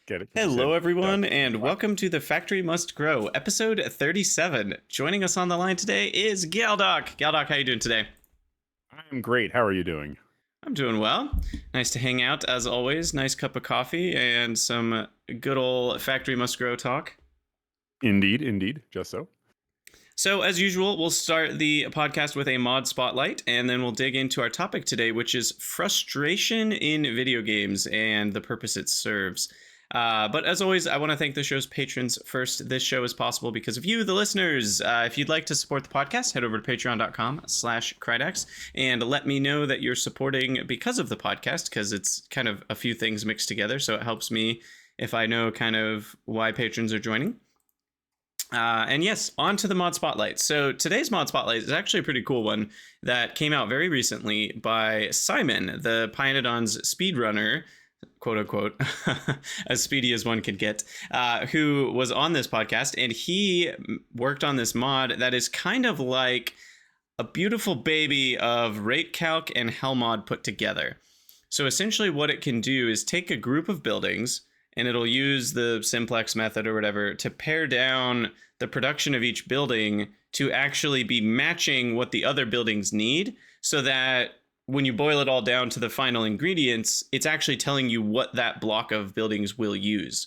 Get it? 'Cause you Hello, said everyone, duck. and welcome to The Factory Must Grow, episode 37. Joining us on the line today is Galdoc. Galdoc, how you doing today? I'm great. How are you doing? I'm doing well. Nice to hang out, as always. Nice cup of coffee and some good old Factory Must Grow talk. Indeed. Just so. So, as usual, we'll start the podcast with a mod spotlight, and then we'll dig into our topic today, which is frustration in video games and the purpose it serves. But as always, I want to thank the show's patrons first. This show is possible because of you, the listeners. If you'd like to support the podcast, head over to patreon.com/Krydax and let me know that you're supporting because of the podcast, because it's kind of a few things mixed together. So it helps me if I know kind of why patrons are joining. And yes, on to the mod spotlight. So today's mod spotlight is actually a pretty cool one that came out very recently by Simon, the Pyanodons speedrunner, quote unquote, as speedy as one could get, who was on this podcast, and he worked on this mod that is kind of like a beautiful baby of rate calc and hell mod put together. So essentially what it can do is take a group of buildings, and it'll use the simplex method or whatever to pare down the production of each building to actually be matching what the other buildings need, so that when you boil it all down to the final ingredients, it's actually telling you what that block of buildings will use.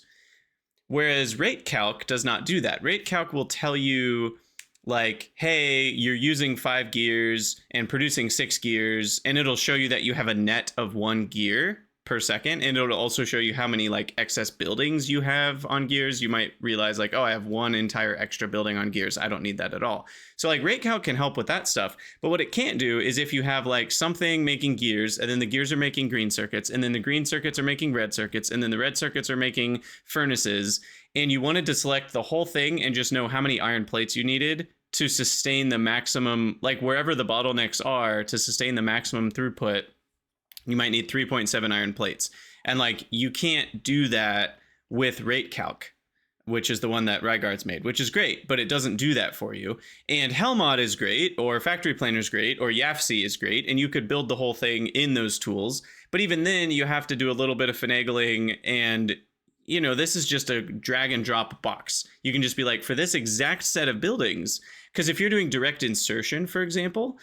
Whereas rate calc does not do that. Rate calc will tell you, like, hey, you're using 5 gears and producing 6 gears, and it'll show you that you have a net of 1 gear per second, and it'll also show you how many like excess buildings you have on gears. You might realize like, oh, I have 1 entire extra building on gears. I don't need that at all. So like rate calc can help with that stuff. But what it can't do is if you have like something making gears, and then the gears are making green circuits, and then the green circuits are making red circuits, and then the red circuits are making furnaces, and you wanted to select the whole thing and just know how many iron plates you needed to sustain the maximum, like wherever the bottlenecks are, to sustain the maximum throughput, you might need 3.7 iron plates. And like, you can't do that with rate calc, which is the one that Rygards made, which is great, but it doesn't do that for you. And Hellmod is great, or Factory Planner is great, or YAFC is great, and you could build the whole thing in those tools. But even then, you have to do a little bit of finagling, and you know, this is just a drag and drop box. You can just be like, for this exact set of buildings, because if you're doing direct insertion, for example,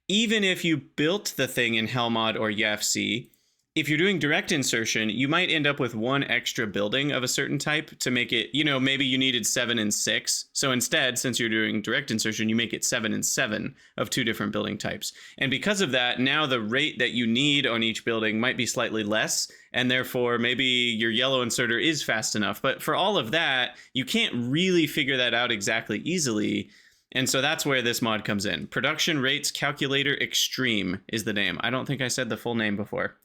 even if you built the thing in Hellmod or YAFC, if you're doing direct insertion, you might end up with 1 extra building of a certain type to make it, you know, maybe you needed 7 and 6. So instead, since you're doing direct insertion, you make it 7 and 7 of 2 different building types. And because of that, now the rate that you need on each building might be slightly less, and therefore maybe your yellow inserter is fast enough. But for all of that, you can't really figure that out exactly easily. And so that's where this mod comes in. Production Rates Calculator Extreme is the name. I don't think I said the full name before.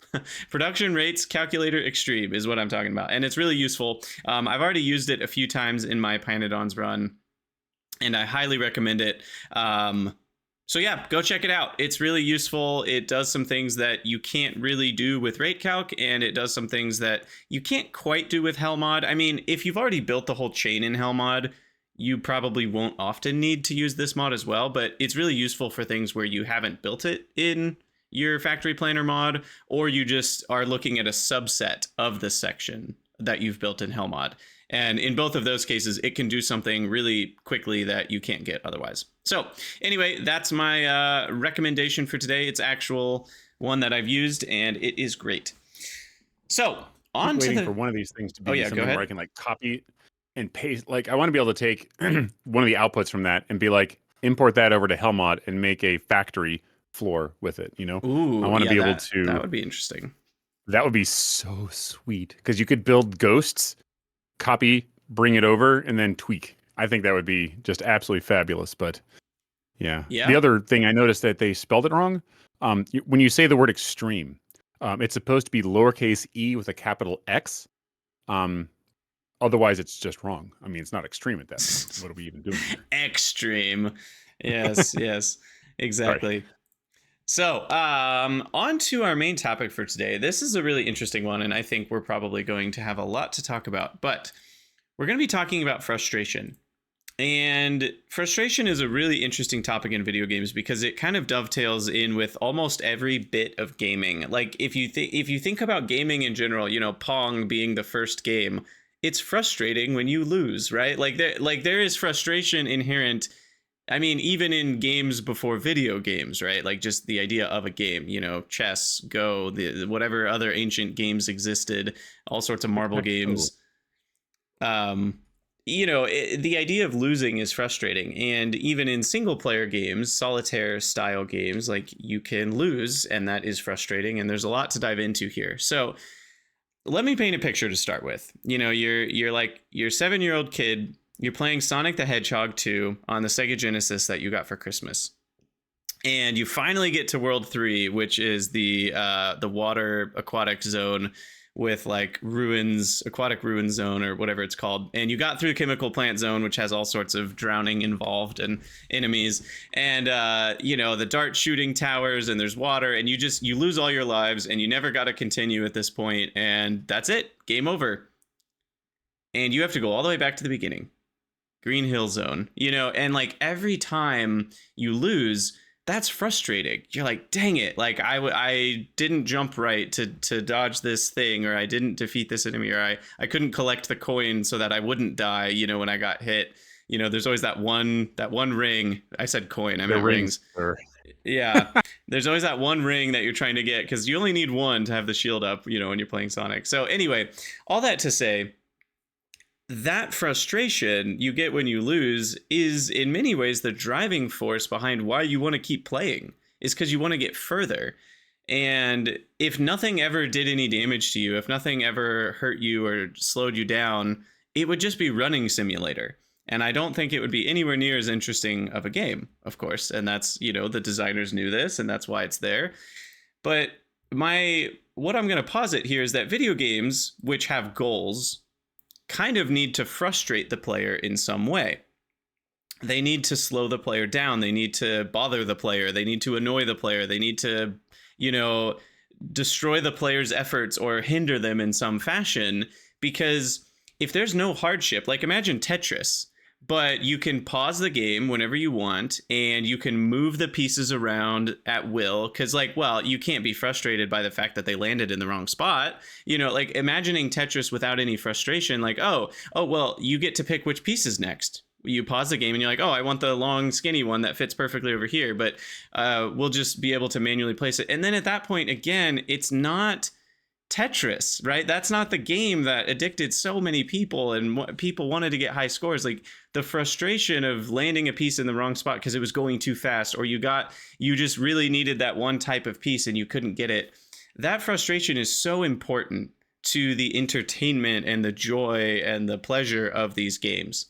Production Rates Calculator Extreme is what I'm talking about. And it's really useful. I've already used it a few times in my Pyanodons run, and I highly recommend it. So yeah, go check it out. It's really useful. It does some things that you can't really do with rate calc, and it does some things that you can't quite do with Hellmod. I mean, if you've already built the whole chain in Hellmod, you probably won't often need to use this mod as well, but it's really useful for things where you haven't built it in your Factory Planner mod, or you just are looking at a subset of the section that you've built in Hellmod. And in both of those cases, it can do something really quickly that you can't get otherwise. So anyway, that's my recommendation for today. It's actual one that I've used, and it is great. So on to waiting for one of these things to be something where I can like copy and paste. Like, I want to be able to take one of the outputs from that and be like, import that over to Hellmod and make a factory floor with it, you know? Ooh, I want to be able to... That would be interesting. That would be so sweet, because you could build ghosts, copy, bring it over, and then tweak. I think that would be just absolutely fabulous, but yeah. The other thing I noticed that they spelled it wrong. When you say the word extreme, it's supposed to be lowercase e with a capital X. Otherwise, it's just wrong. I mean, it's not extreme at that point. What are we even doing here? Extreme. Yes, yes, exactly. Right. So, on to our main topic for today. This is a really interesting one, and I think we're probably going to have a lot to talk about. But we're going to be talking about frustration. And frustration is a really interesting topic in video games because it kind of dovetails in with almost every bit of gaming. Like, if you think about gaming in general, you know, Pong being the first game, it's frustrating when you lose, right? There is frustration inherent. I mean, even in games before video games, right? Like just the idea of a game, you know, chess, Go, whatever other ancient games existed, all sorts of marble games. You know, the idea of losing is frustrating. And even in single player games, solitaire style games, like you can lose, and that is frustrating. And there's a lot to dive into here. So let me paint a picture to start with. You know, you're like your 7-year-old kid. You're playing Sonic the Hedgehog 2 on the Sega Genesis that you got for Christmas. And you finally get to World 3, which is the water aquatic zone with like aquatic ruin zone or whatever it's called. And you got through the chemical plant zone, which has all sorts of drowning involved and enemies. And, you know, the dart shooting towers, and there's water, and you lose all your lives, and you never got to continue at this point. And that's it. Game over. And you have to go all the way back to the beginning. Green Hill Zone, you know, and like every time you lose, that's frustrating. You're like, dang it, like I didn't jump right to dodge this thing, or I didn't defeat this enemy, or I couldn't collect the coin so that I wouldn't die, you know, when I got hit. You know, there's always that one ring. I said coin, I meant rings. Yeah, there's always that one ring that you're trying to get, because you only need one to have the shield up, you know, when you're playing Sonic. So anyway, all that to say, that frustration you get when you lose is in many ways the driving force behind why you want to keep playing, is because you want to get further. And if nothing ever did any damage to you, if nothing ever hurt you or slowed you down, it would just be running simulator. And I don't think it would be anywhere near as interesting of a game, of course. And that's, you know, the designers knew this, and that's why it's there. But what I'm going to posit here is that video games, which have goals, kind of need to frustrate the player in some way. They need to slow the player down. They need to bother the player. They need to annoy the player. They need to, you know, destroy the player's efforts or hinder them in some fashion. Because if there's no hardship, like imagine Tetris, but you can pause the game whenever you want, and you can move the pieces around at will. Because, like, well, you can't be frustrated by the fact that they landed in the wrong spot. You know, like imagining Tetris without any frustration, like, oh, well, you get to pick which piece is next. You pause the game and you're like, oh, I want the long, skinny one that fits perfectly over here, but we'll just be able to manually place it. And then at that point, again, it's not Tetris, right? That's not the game that addicted so many people, and people wanted to get high scores. Like the frustration of landing a piece in the wrong spot because it was going too fast, or you just really needed that one type of piece and you couldn't get it. That frustration is so important to the entertainment and the joy and the pleasure of these games.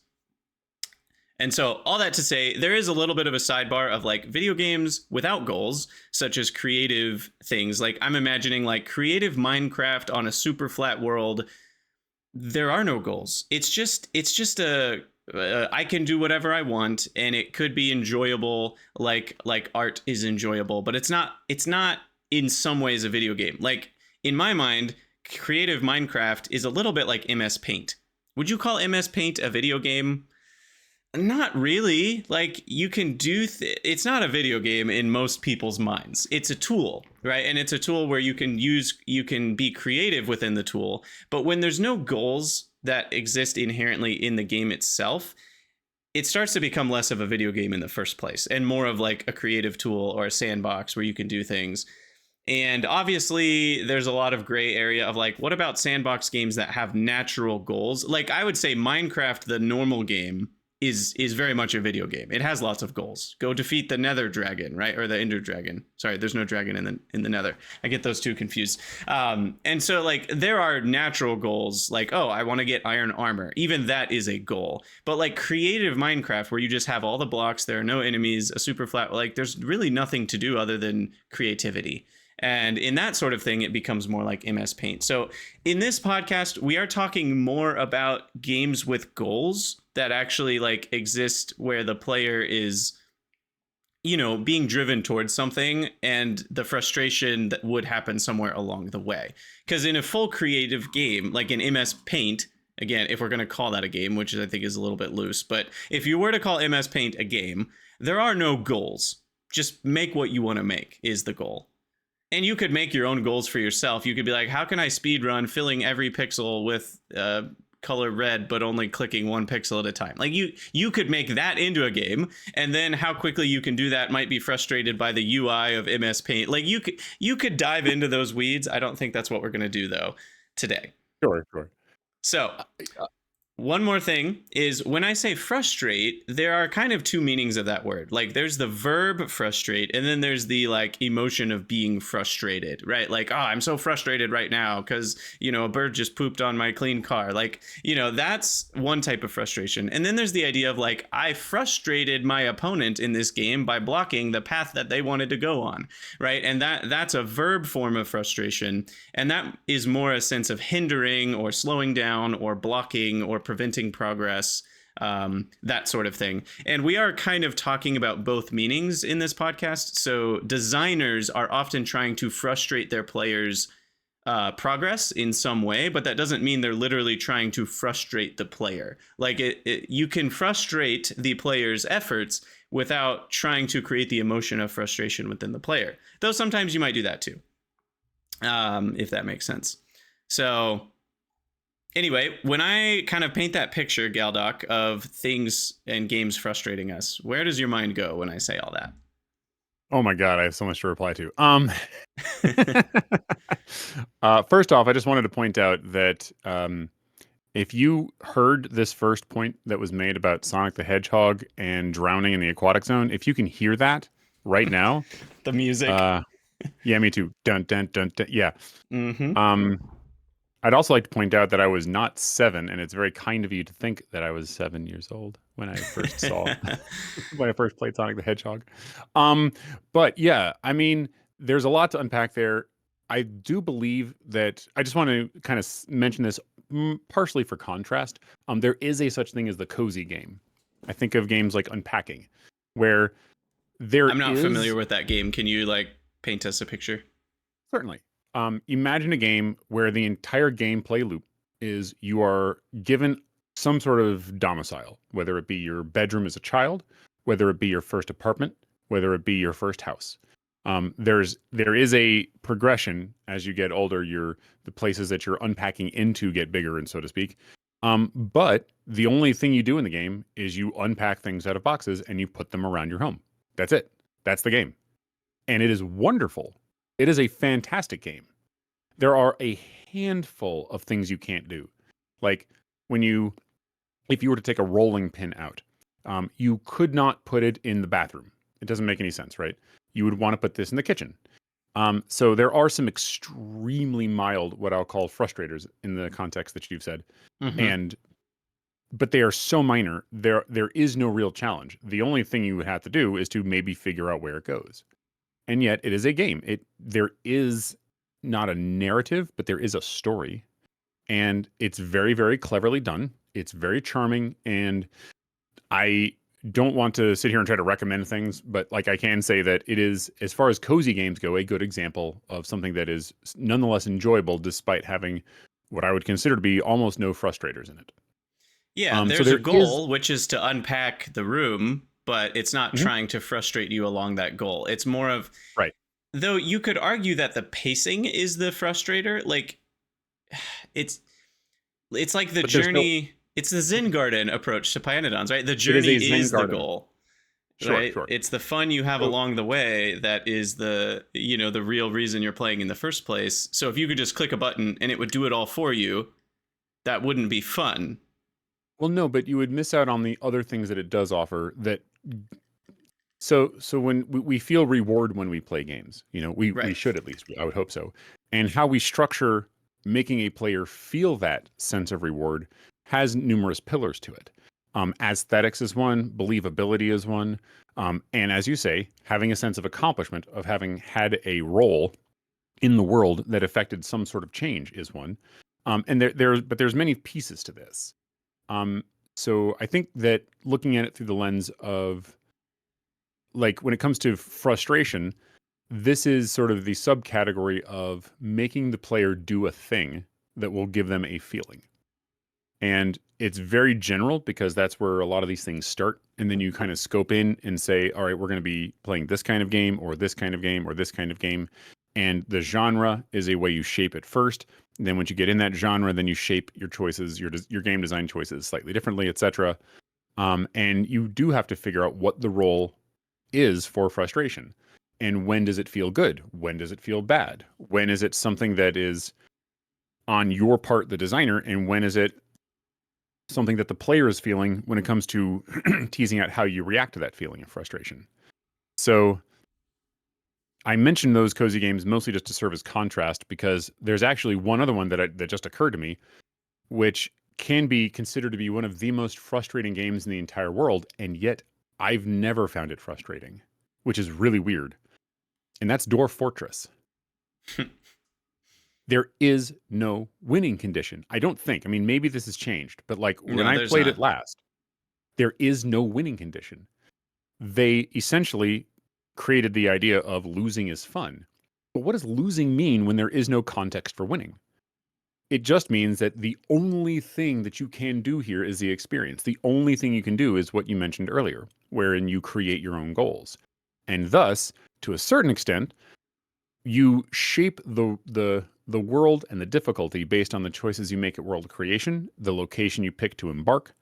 And so all that to say, there is a little bit of a sidebar of like video games without goals, such as creative things. Like I'm imagining like creative Minecraft on a super flat world. There are no goals. It's just I can do whatever I want, and it could be enjoyable, like art is enjoyable, but it's not in some ways a video game. Like in my mind, creative Minecraft is a little bit like MS Paint. Would you call MS Paint a video game? Not really. Like you can do it's not a video game in most people's minds. It's a tool, right? And it's a tool where you can be creative within the tool. But when there's no goals that exist inherently in the game itself, it starts to become less of a video game in the first place, and more of like a creative tool or a sandbox where you can do things. And obviously there's a lot of gray area of like, what about sandbox games that have natural goals? Like I would say Minecraft, the normal game, is very much a video game. It has lots of goals. Go defeat the Nether dragon, right? Or the Ender dragon. Sorry, there's no dragon in the Nether. I get those two confused. And so like there are natural goals, like, oh, I want to get iron armor. Even that is a goal. But like creative Minecraft, where you just have all the blocks, there are no enemies, a super flat, like there's really nothing to do other than creativity. And in that sort of thing, it becomes more like MS Paint. So in this podcast, we are talking more about games with goals that actually like exist, where the player is, you know, being driven towards something, and the frustration that would happen somewhere along the way. Because in a full creative game, like in MS Paint, again, if we're going to call that a game, which I think is a little bit loose, but if you were to call MS Paint a game, there are no goals. Just make what you want to make is the goal. And you could make your own goals for yourself. You could be like, how can I speed run filling every pixel with color red, but only clicking one pixel at a time. Like you could make that into a game, and then how quickly you can do that might be frustrated by the UI of MS Paint. Like you could dive into those weeds. I don't think that's what we're gonna do though today. Sure. So one more thing is when I say frustrate, there are kind of two meanings of that word. Like there's the verb frustrate, and then there's the like emotion of being frustrated, right? Like, oh, I'm so frustrated right now because, a bird just pooped on my clean car. Like, that's one type of frustration. And then there's the idea of like, I frustrated my opponent in this game by blocking the path that they wanted to go on, right? And that's a verb form of frustration. And that is more a sense of hindering or slowing down or blocking or preventing progress, that sort of thing. And we are kind of talking about both meanings in this podcast. So designers are often trying to frustrate their players' progress in some way, but that doesn't mean they're literally trying to frustrate the player. Like you can frustrate the player's efforts without trying to create the emotion of frustration within the player. Though sometimes you might do that too, if that makes sense. So anyway, when I kind of paint that picture, Galdoc, of things and games frustrating us, where does your mind go when I say all that? Oh my God, I have so much to reply to. First off, I just wanted to point out that if you heard this first point that was made about Sonic the Hedgehog and drowning in the aquatic zone, if you can hear that right now, the music. Yeah, me too. Dun dun dun dun. Yeah. Mm-hmm. I'd also like to point out that I was not 7, and it's very kind of you to think that I was 7 years old when I first when I first played Sonic the Hedgehog. But yeah, I mean, there's a lot to unpack there. I do believe that I just want to kind of mention this partially for contrast. There is a such thing as the cozy game. I think of games like Unpacking, where I'm not familiar with that game. Can you like paint us a picture? Certainly. Imagine a game where the entire gameplay loop is you are given some sort of domicile, whether it be your bedroom as a child, whether it be your first apartment, whether it be your first house. There is a progression as you get older. The places that you're unpacking into get bigger, and so to speak. But the only thing you do in the game is you unpack things out of boxes and you put them around your home. That's it. That's the game, and it is wonderful. It is a fantastic game. There are a handful of things you can't do. Like if you were to take a rolling pin out, you could not put it in the bathroom. It doesn't make any sense, right? You would want to put this in the kitchen. So there are some extremely mild, what I'll call frustrators in the context that you've said. Mm-hmm. But they are so minor, there is no real challenge. The only thing you would have to do is to maybe figure out where it goes. And yet it is a game. There is not a narrative, but there is a story. And it's very, very cleverly done. It's very charming. And I don't want to sit here and try to recommend things, but like I can say that it is, as far as cozy games go, a good example of something that is nonetheless enjoyable despite having what I would consider to be almost no frustrators in it. Yeah, there's a goal, which is to unpack the room, but it's not trying to frustrate you along that goal. It's more of, right. Though you could argue that the pacing is the frustrator. Like it's like the journey. It's the Zen Garden approach to Pyanodons, right? The journey is the goal. Right? Sure. It's the fun you have along the way that is the real reason you're playing in the first place. So if you could just click a button and it would do it all for you, that wouldn't be fun. Well, no, but you would miss out on the other things that it does offer. So when we feel reward when we play games, we should, at least, I would hope so. And how we structure making a player feel that sense of reward has numerous pillars to it. Aesthetics is one, believability is one, and as you say, having a sense of accomplishment, of having had a role in the world that affected some sort of change is one. And there's many pieces to this. So I think that looking at it through the lens of, like, when it comes to frustration, this is sort of the subcategory of making the player do a thing that will give them a feeling. And it's very general because that's where a lot of these things start. And then you kind of scope in and say, all right, we're going to be playing this kind of game or this kind of game or this kind of game. And the genre is a way you shape it first. Then once you get in that genre, then you shape your choices, your game design choices slightly differently, etc. And you do have to figure out what the role is for frustration. And when does it feel good? When does it feel bad? When is it something that is on your part, the designer, and when is it something that the player is feeling when it comes to teasing out how you react to that feeling of frustration? So I mentioned those cozy games mostly just to serve as contrast, because there's actually one other one that just occurred to me, which can be considered to be one of the most frustrating games in the entire world, and yet I've never found it frustrating, which is really weird. And that's Dwarf Fortress. There is no winning condition. I don't think. I mean, maybe this has changed, but like when I played it last, there is no winning condition. They essentially created the idea of losing is fun. But what does losing mean when there is no context for winning? It just means that the only thing that you can do here is the experience. The only thing you can do is what you mentioned earlier, wherein you create your own goals. And thus, to a certain extent, you shape the world and the difficulty based on the choices you make at world creation, the location you pick to embark,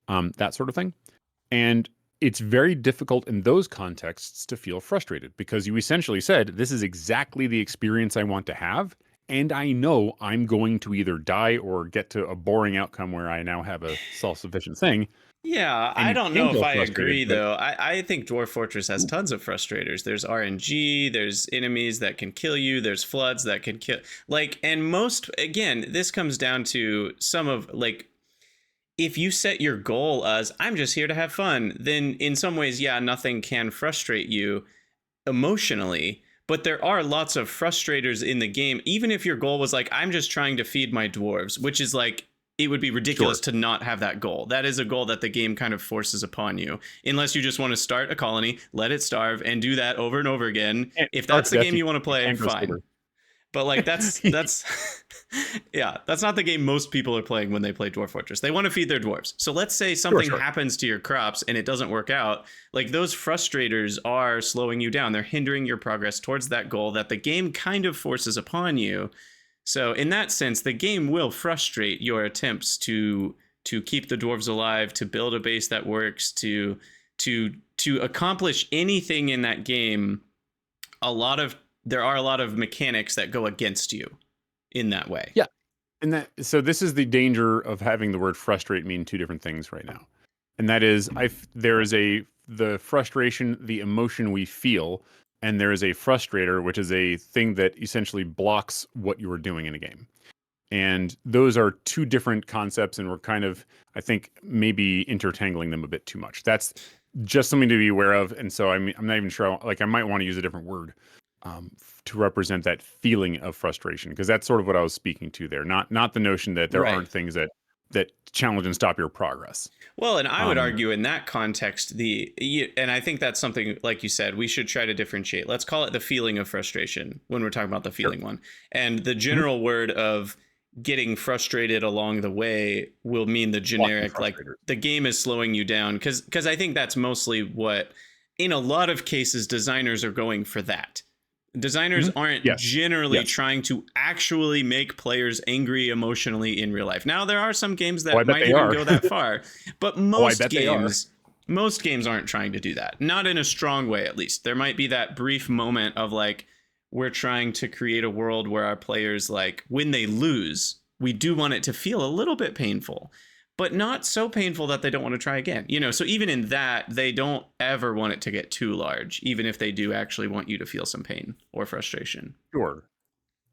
that sort of thing. And it's very difficult in those contexts to feel frustrated, because you essentially said, this is exactly the experience I want to have, and I know I'm going to either die or get to a boring outcome where I now have a self-sufficient thing. Yeah, And I you don't can know if feel I frustrated, agree, but though. I think Dwarf Fortress has tons of frustrators. There's RNG, there's enemies that can kill you, there's floods that can kill. Like, and most, again, this comes down to some of, like, if you set your goal as, I'm just here to have fun, then in some ways, yeah, nothing can frustrate you emotionally. But there are lots of frustrators in the game, even if your goal was like, I'm just trying to feed my dwarves, which is like, it would be ridiculous to not have that goal. That is a goal that the game kind of forces upon you, unless you just want to start a colony, let it starve, and do that over and over again. If that's the game you want to play, fine. But like that's yeah, that's not the game most people are playing when they play Dwarf Fortress. They want to feed their dwarves. So let's say something happens to your crops and it doesn't work out. Like, those frustrators are slowing you down. They're hindering your progress towards that goal that the game kind of forces upon you. So in that sense, the game will frustrate your attempts to keep the dwarves alive, to build a base that works, to accomplish anything in that game. There are a lot of mechanics that go against you in that way. Yeah. And so this is the danger of having the word frustrate mean two different things right now. And that is, there is the frustration, the emotion we feel, and there is a frustrator, which is a thing that essentially blocks what you are doing in a game. And those are two different concepts, and we're kind of, I think, maybe intertangling them a bit too much. That's just something to be aware of. And so I'm not even sure, like, I might want to use a different word to represent that feeling of frustration, because that's sort of what I was speaking to there. Not the notion that there aren't things that challenge and stop your progress. Well, and I would argue in that context, and I think that's something, like you said, we should try to differentiate. Let's call it the feeling of frustration when we're talking about the feeling one. And the general word of getting frustrated along the way will mean the generic, like, the game is slowing you down. Because I think that's mostly what, in a lot of cases, designers are going for that. Designers aren't generally trying to actually make players angry emotionally in real life. Now, there are some games that might even go that far, but most games aren't trying to do that. Not in a strong way, at least. There might be that brief moment of, like, we're trying to create a world where our players, like, when they lose, we do want it to feel a little bit painful, but not so painful that they don't want to try again. You know, so even in that, they don't ever want it to get too large, even if they do actually want you to feel some pain or frustration. Sure.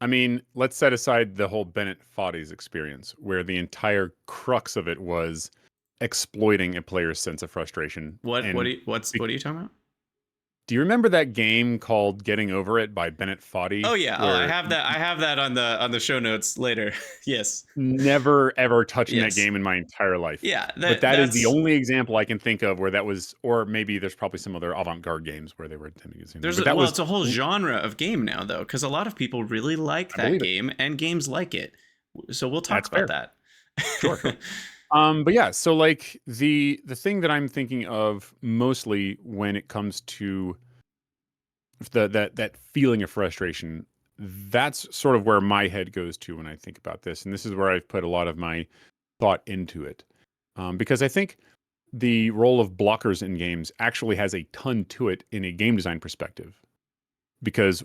I mean, let's set aside the whole Bennett Foddy's experience, where the entire crux of it was exploiting a player's sense of frustration. What are you talking about? Do you remember that game called Getting Over It by Bennett Foddy? Oh yeah, I have that on the show notes later. Yes. Never ever touching that game in my entire life. Yeah, but that is the only example I can think of where that was, or maybe there's probably some other avant-garde games where they were attempting to do that. It's a whole genre of game now, though, because a lot of people really like that game and games like it. So we'll talk about that. Sure. But yeah, so like the thing that I'm thinking of mostly when it comes to that feeling of frustration, that's sort of where my head goes to when I think about this. And this is where I've put a lot of my thought into it. Because I think the role of blockers in games actually has a ton to it in a game design perspective. Because,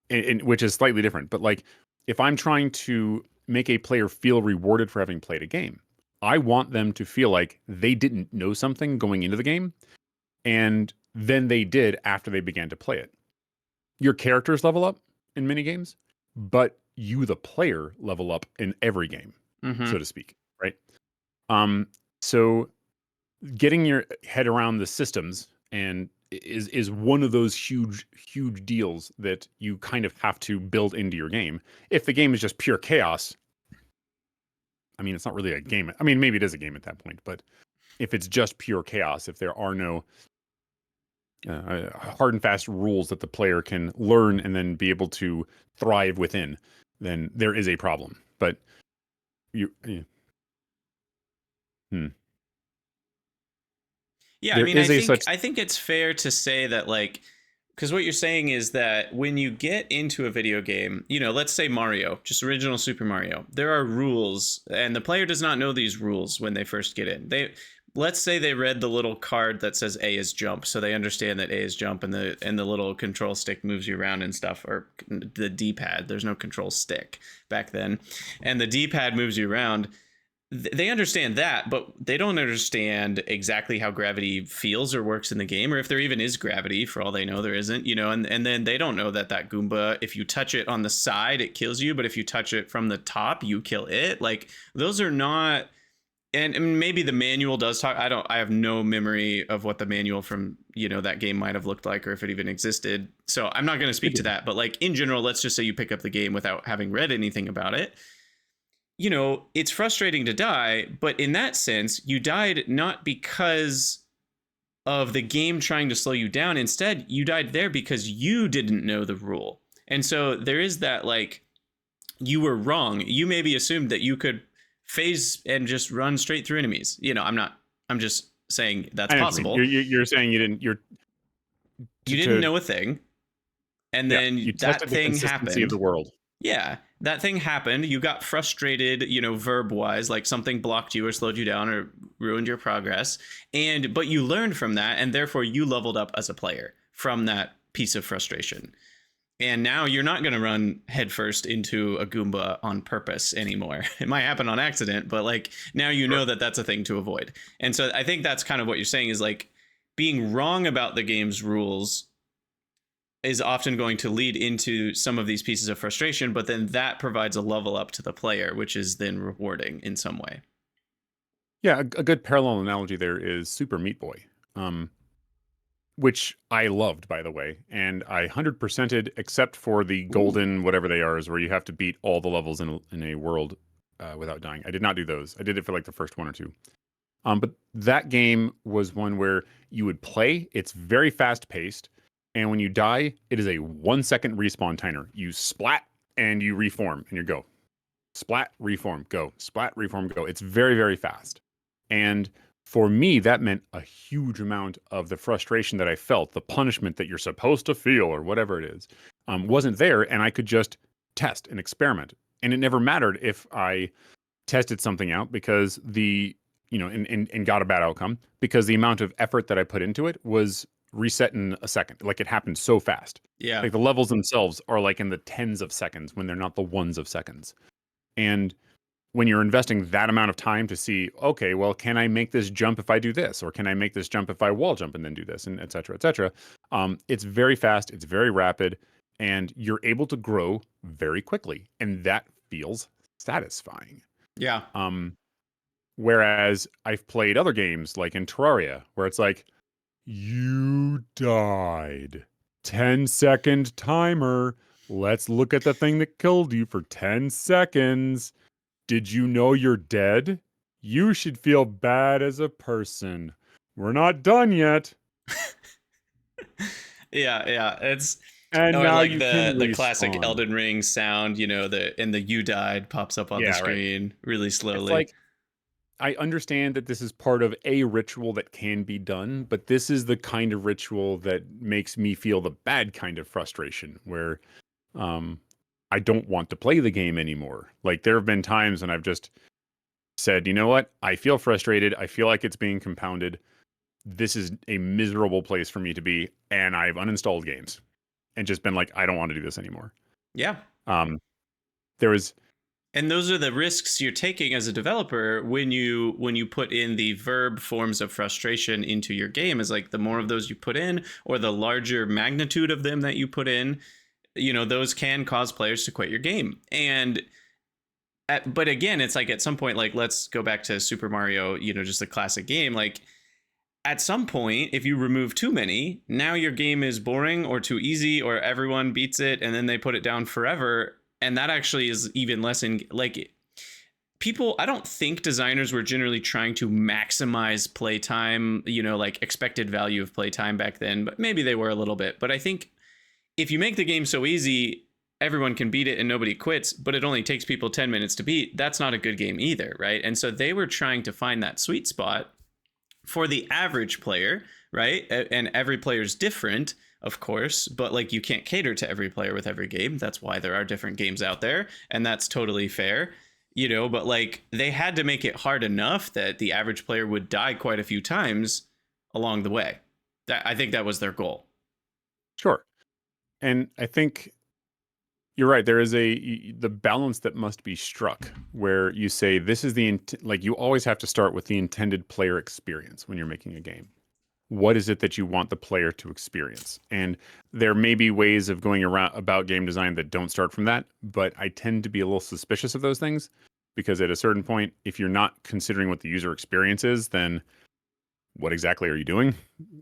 which is slightly different. But like, if I'm trying to make a player feel rewarded for having played a game, I want them to feel like they didn't know something going into the game, and then they did after they began to play it. Your characters level up in many games, but you, the player, level up in every game, so to speak, right? So getting your head around the systems and is one of those huge deals that you kind of have to build into your game. If the game is just pure chaos, I mean, it's not really a game. I mean, maybe it is a game at that point, but if it's just pure chaos, if there are no hard and fast rules that the player can learn and then be able to thrive within, then there is a problem. But Yeah, I mean, I think it's fair to say that, like, because what you're saying is that when you get into a video game, you know, let's say Mario, just original Super Mario, there are rules, and the player does not know these rules when they first get in. Let's say they read the little card that says A is jump, so they understand that A is jump, and the little control stick moves you around and stuff, or the D-pad. There's no control stick back then, and the D-pad moves you around. They understand that, but they don't understand exactly how gravity feels or works in the game, or if there even is gravity. For all they know, there isn't, you know, and then they don't know that Goomba, if you touch it on the side, it kills you, but if you touch it from the top, you kill it. Like, those are not, and maybe the manual does talk. I have no memory of what the manual from, you know, that game might have looked like, or if it even existed. So I'm not going to speak to that, but like, in general, let's just say you pick up the game without having read anything about it. You know, it's frustrating to die, but in that sense, you died not because of the game trying to slow you down. Instead, you died there because you didn't know the rule. And so there is that, like, you were wrong. You maybe assumed that you could phase and just run straight through enemies. You know, I'm just saying that's possible. You're saying you didn't know a thing. And then you that thing happened. Of the world. Yeah, that thing happened. You got frustrated, you know, verb-wise, like something blocked you or slowed you down or ruined your progress. But you learned from that, and therefore you leveled up as a player from that piece of frustration. And now you're not going to run headfirst into a Goomba on purpose anymore. It might happen on accident, but like, now you know that that's a thing to avoid. And so I think that's kind of what you're saying, is like, being wrong about the game's rules is often going to lead into some of these pieces of frustration, but then that provides a level up to the player, which is then rewarding in some way. Yeah, a good parallel analogy there is Super Meat Boy, which I loved, by the way, and I 100%ed, except for the golden whatever they are, is where you have to beat all the levels in a world without dying. I did not do those. I did it for like the first one or two. But that game was one where you would play. It's very fast paced. And when you die, it is a 1 second respawn timer. You splat and you reform and you go. Splat, reform, go. Splat, reform, go. It's very, very fast. And for me, that meant a huge amount of the frustration that I felt, the punishment that you're supposed to feel or whatever it is, wasn't there. And I could just test and experiment. And it never mattered if I tested something out because and got a bad outcome, because the amount of effort that I put into it was reset in a second. Like, it happened so fast. Yeah. Like, the levels themselves are like in the tens of seconds when they're not the ones of seconds. And when you're investing that amount of time to see, okay, well, can I make this jump if I do this? Or can I make this jump if I wall jump and then do this? And et cetera, et cetera. It's very fast. It's very rapid. And you're able to grow very quickly. And that feels satisfying. Yeah. Whereas I've played other games like in Terraria, where it's like, you died. 10-second timer. Let's look at the thing that killed you for 10 seconds. Did you know you're dead? You should feel bad as a person. We're not done yet. Yeah. It's and now like you the classic Elden Ring sound, you know, the you died pops up on the screen really slowly. It's like, I understand that this is part of a ritual that can be done, but this is the kind of ritual that makes me feel the bad kind of frustration, where I don't want to play the game anymore. Like there have been times when I've just said, you know what? I feel frustrated. I feel like it's being compounded. This is a miserable place for me to be. And I've uninstalled games and just been like, I don't want to do this anymore. Yeah. There was, and those are the risks you're taking as a developer when you put in the verb forms of frustration into your game. Is like the more of those you put in, or the larger magnitude of them that you put in, those can cause players to quit your game. And but again, it's like at some point, like let's go back to Super Mario, just a classic game. Like at some point, if you remove too many, now your game is boring or too easy, or everyone beats it and then they put it down forever. And that actually is even less people. I don't think designers were generally trying to maximize playtime, like expected value of playtime back then, but maybe they were a little bit. But I think if you make the game so easy, everyone can beat it and nobody quits, but it only takes people 10 minutes to beat, that's not a good game either, right? And so they were trying to find that sweet spot for the average player, right? And every player is different, of course, but like you can't cater to every player with every game. That's why there are different games out there, and that's totally fair, but like they had to make it hard enough that the average player would die quite a few times along the way. I think that was their goal. Sure. And I think you're right. There is the balance that must be struck where you say this is like you always have to start with the intended player experience when you're making a game. What is it that you want the player to experience? And there may be ways of going around about game design that don't start from that, but I tend to be a little suspicious of those things because at a certain point, if you're not considering what the user experience is, then what exactly are you doing?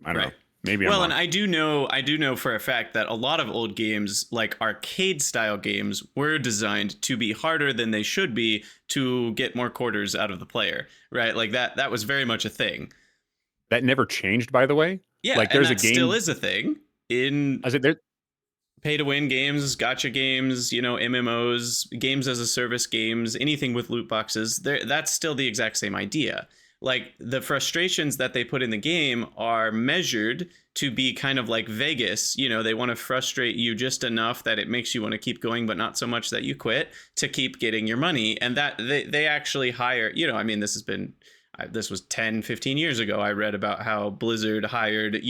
I don't know. Maybe and I do know for a fact that a lot of old games, like arcade style games, were designed to be harder than they should be to get more quarters out of the player, right? Like that was very much a thing. That never changed, by the way. Yeah, like there's a game still is a thing in pay to win games, gacha games, MMOs, games as a service games, anything with loot boxes. That's still the exact same idea. Like the frustrations that they put in the game are measured to be kind of like Vegas. They want to frustrate you just enough that it makes you want to keep going, but not so much that you quit to keep getting your money. And that they actually hire, this was 10, 15 years ago. I read about how Blizzard hired,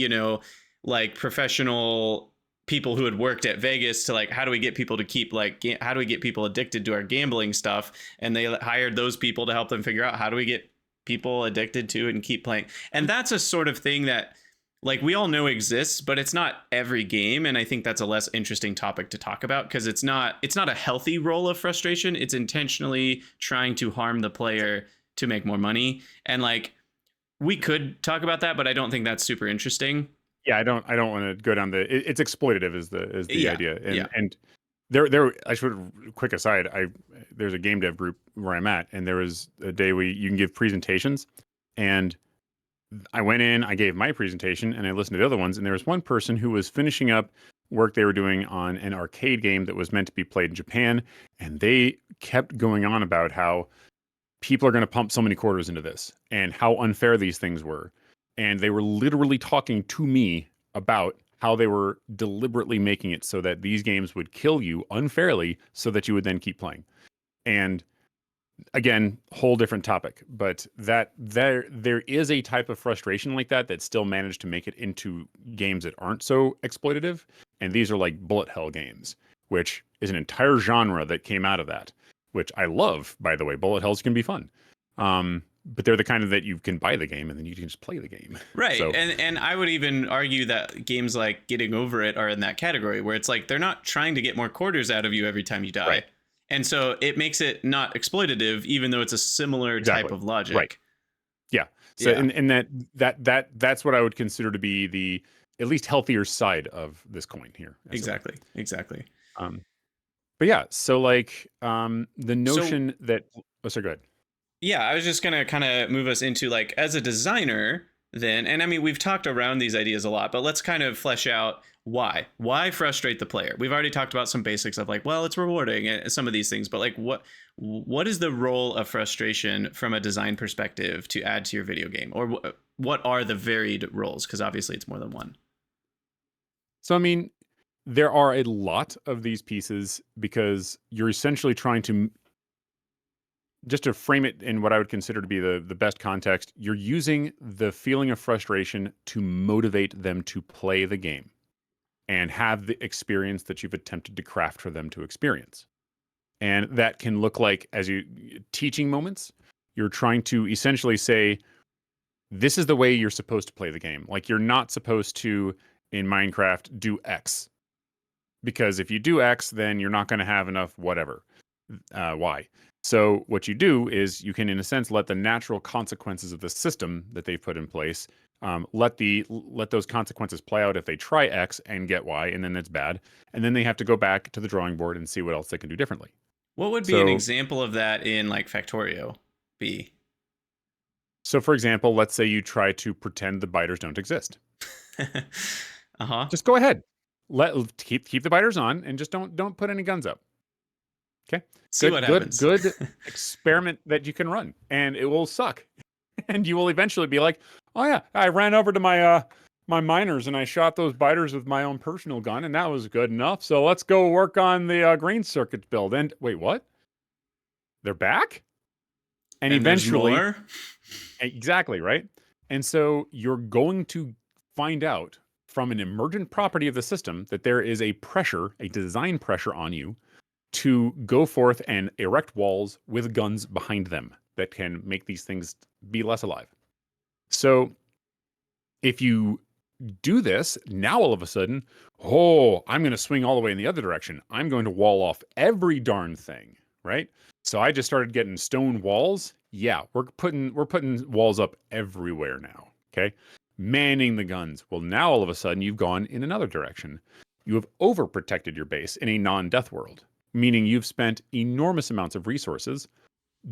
like professional people who had worked at Vegas to like, how do we get people to keep how do we get people addicted to our gambling stuff? And they hired those people to help them figure out how do we get people addicted to and keep playing. And that's a sort of thing that like we all know exists, but it's not every game. And I think that's a less interesting topic to talk about because it's not a healthy role of frustration. It's intentionally trying to harm the player to make more money. And like we could talk about that, but I don't think that's super interesting. Yeah, I don't want to go down it's exploitative is the idea. And there I should quick aside, there's a game dev group where I'm at, and there was a day where you can give presentations, and I went in, I gave my presentation, and I listened to the other ones, and there was one person who was finishing up work they were doing on an arcade game that was meant to be played in Japan, and they kept going on about how people are going to pump so many quarters into this and how unfair these things were. And they were literally talking to me about how they were deliberately making it so that these games would kill you unfairly so that you would then keep playing. And again, whole different topic, but that there is a type of frustration like that still managed to make it into games that aren't so exploitative. And these are like bullet hell games, which is an entire genre that came out of that, which I love, by the way. Bullet hells can be fun. But they're the kind of that you can buy the game and then you can just play the game. Right. So, and I would even argue that games like Getting Over It are in that category where it's like they're not trying to get more quarters out of you every time you die. Right. And so it makes it not exploitative, even though it's a similar type of logic. Right. Yeah. So and that's what I would consider to be the at least healthier side of this coin here. Exactly. But yeah, so like the notion that sorry, go ahead. Yeah, I was just going to kind of move us into like as a designer then, and I mean, we've talked around these ideas a lot, but let's kind of flesh out why frustrate the player. We've already talked about some basics of like, well, it's rewarding and some of these things, but like what is the role of frustration from a design perspective to add to your video game, or what are the varied roles? Because obviously it's more than one. So, I mean, there are a lot of these pieces because you're essentially trying to, just to frame it in what I would consider to be the best context, you're using the feeling of frustration to motivate them to play the game and have the experience that you've attempted to craft for them to experience. And that can look like, as you teaching moments, you're trying to essentially say, this is the way you're supposed to play the game. Like, you're not supposed to, in Minecraft, do X. Because if you do X, then you're not going to have enough whatever, Y. So what you do is you can, in a sense, let the natural consequences of the system that they've put in place, let those consequences play out if they try X and get Y, and then it's bad. And then they have to go back to the drawing board and see what else they can do differently. What would be an example of that in like Factorio be? So, for example, let's say you try to pretend the biters don't exist. Just go ahead. Keep the biters on, and just don't put any guns up. Okay. See what happens. Good experiment that you can run, and it will suck, and you will eventually be like, oh yeah, I ran over to my my miners and I shot those biters with my own personal gun, and that was good enough. So let's go work on the green circuit build. And wait, what? They're back? And eventually, there's more? Exactly, right? And so you're going to find out from an emergent property of the system that there is a pressure, a design pressure on you to go forth and erect walls with guns behind them that can make these things be less alive. So if you do this, now all of a sudden, oh, I'm going to swing all the way in the other direction. I'm going to wall off every darn thing, right? So I just started getting stone walls. Yeah, we're putting walls up everywhere now, okay? Manning the guns. Well, now all of a sudden you've gone in another direction. You have overprotected your base in a non-death world, meaning you've spent enormous amounts of resources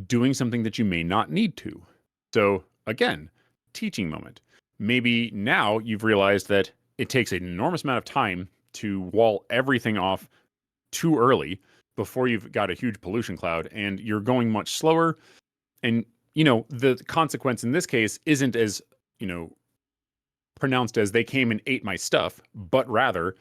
doing something that you may not need to. So again, teaching moment. Maybe now you've realized that it takes an enormous amount of time to wall everything off too early before you've got a huge pollution cloud, and you're going much slower. And, the consequence in this case isn't as, pronounced as they came and ate my stuff, but rather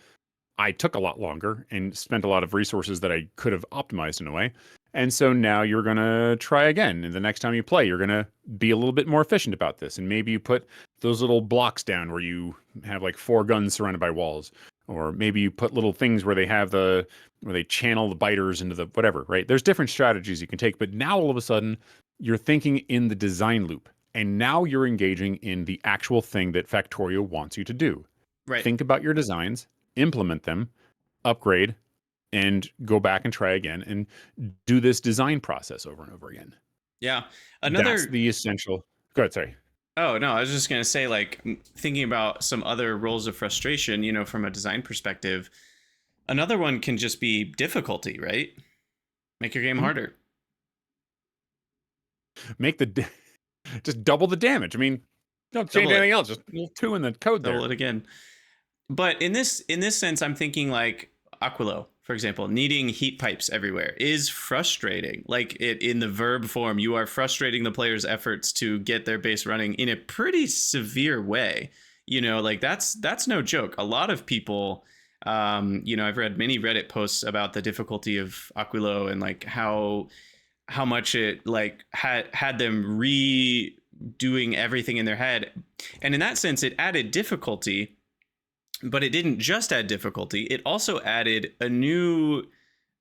I took a lot longer and spent a lot of resources that I could have optimized in a way. And so now you're going to try again. And the next time you play, you're going to be a little bit more efficient about this. And maybe you put those little blocks down where you have like 4 guns surrounded by walls. Or maybe you put little things where they channel the biters into the whatever, right? There's different strategies you can take. But now all of a sudden, you're thinking in the design loop. And now you're engaging in the actual thing that Factorio wants you to do. Right. Think about your designs, implement them, upgrade, and go back and try again and do this design process over and over again. Yeah. That's the essential. Go ahead, sorry. Oh, no, I was just going to say, like, thinking about some other roles of frustration, from a design perspective, another one can just be difficulty, right? Make your game harder. Just double the damage. I mean, don't change anything else. Just 2 in the code there. Double it again. But in this sense, I'm thinking like Aquilo, for example, needing heat pipes everywhere is frustrating. Like in the verb form, you are frustrating the player's efforts to get their base running in a pretty severe way. Like that's no joke. A lot of people, I've read many Reddit posts about the difficulty of Aquilo and like how much it like had them redoing everything in their head. And in that sense, it added difficulty. But it didn't just add difficulty. It also added a new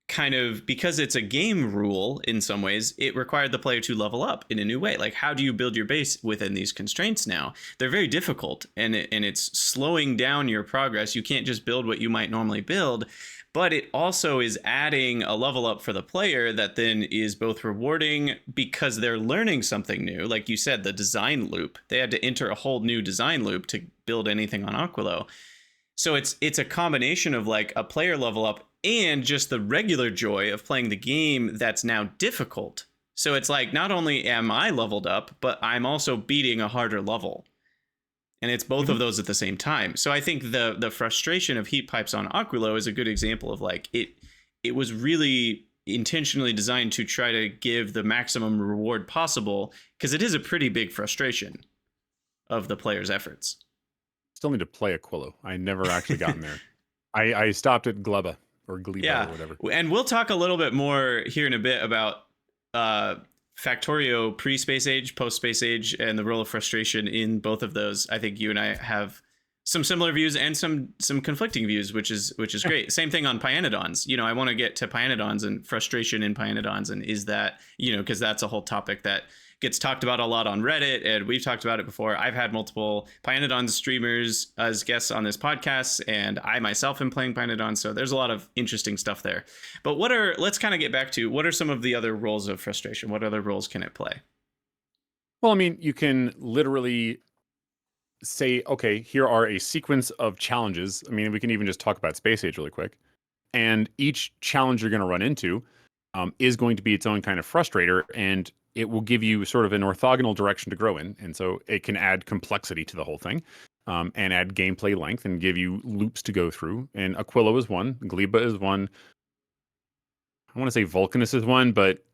kind of, because it's a game rule in some ways, it required the player to level up in a new way. Like, how do you build your base within these constraints now? They're very difficult, and it's slowing down your progress. You can't just build what you might normally build. But it also is adding a level up for the player that then is both rewarding because they're learning something new. Like you said, the design loop. They had to enter a whole new design loop to build anything on Aquilo. So it's a combination of like a player level up and just the regular joy of playing the game that's now difficult. So it's like, not only am I leveled up, but I'm also beating a harder level. And it's both of those at the same time. So I think the frustration of heat pipes on Aquilo is a good example of like it was really intentionally designed to try to give the maximum reward possible, because it is a pretty big frustration of the player's efforts. Still need to play Aquilo. I never actually gotten there. I stopped at Gleba or Gleba or Yeah, whatever. and we'll talk a little bit more here in a bit about Factorio pre-space age, post-space age, and the role of frustration in both of those. I think you and I have some similar views and some conflicting views, which is great. Same thing on Pyanodons. I want to get to Pyanodons and frustration in Pyanodons, and is that, because that's a whole topic that gets talked about a lot on Reddit, and we've talked about it before. I've had multiple Pyanodons streamers as guests on this podcast, and I myself am playing Pyanodons, so there's a lot of interesting stuff there. But let's kind of get back to, what are some of the other roles of frustration? What other roles can it play? Well, I mean, you can literally say, okay, here are a sequence of challenges. I mean, we can even just talk about Space Age really quick. And each challenge you're going to run into is going to be its own kind of frustrator, and it will give you sort of an orthogonal direction to grow in. And so it can add complexity to the whole thing, and add gameplay length and give you loops to go through. And Aquilo is one. Gleba is one. I want to say Vulcanus is one, but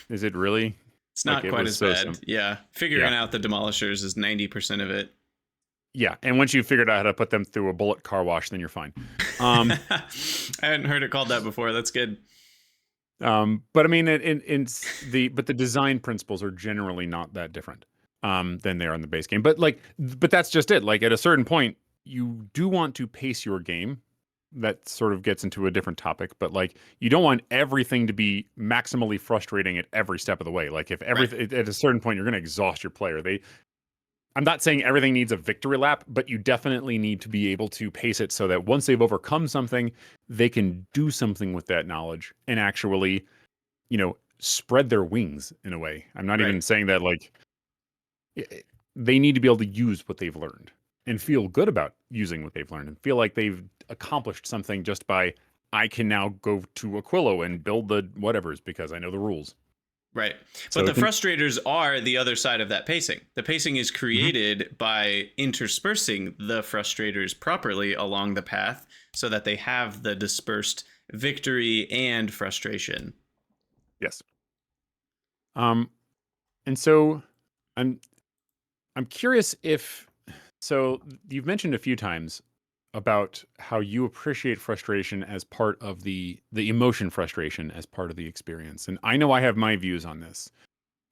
is it really? It's not quite as bad. Yeah. Figuring out the demolishers is 90% of it. Yeah, and once you've figured out how to put them through a bullet car wash, then you're fine. I hadn't heard it called that before. That's good. But I mean, the design principles are generally not that different than they are in the base game. But that's just it. Like, at a certain point, you do want to pace your game. That sort of gets into a different topic, but like, you don't want everything to be maximally frustrating at every step of the way. Like, if everything at a certain point, you're going to exhaust your player. I'm not saying everything needs a victory lap, but you definitely need to be able to pace it so that once they've overcome something, they can do something with that knowledge and actually, spread their wings in a way. I'm not even saying that, like, they need to be able to use what they've learned and feel good about using what they've learned and feel like they've accomplished something just by, I can now go to Aquilo and build the whatevers because I know the rules. Right. But the frustrators are the other side of that pacing. The pacing is created by interspersing the frustrators properly along the path so that they have the dispersed victory and frustration. Yes. And so I'm curious so you've mentioned a few times about how you appreciate frustration as part of the emotion frustration as part of the experience. And I know I have my views on this,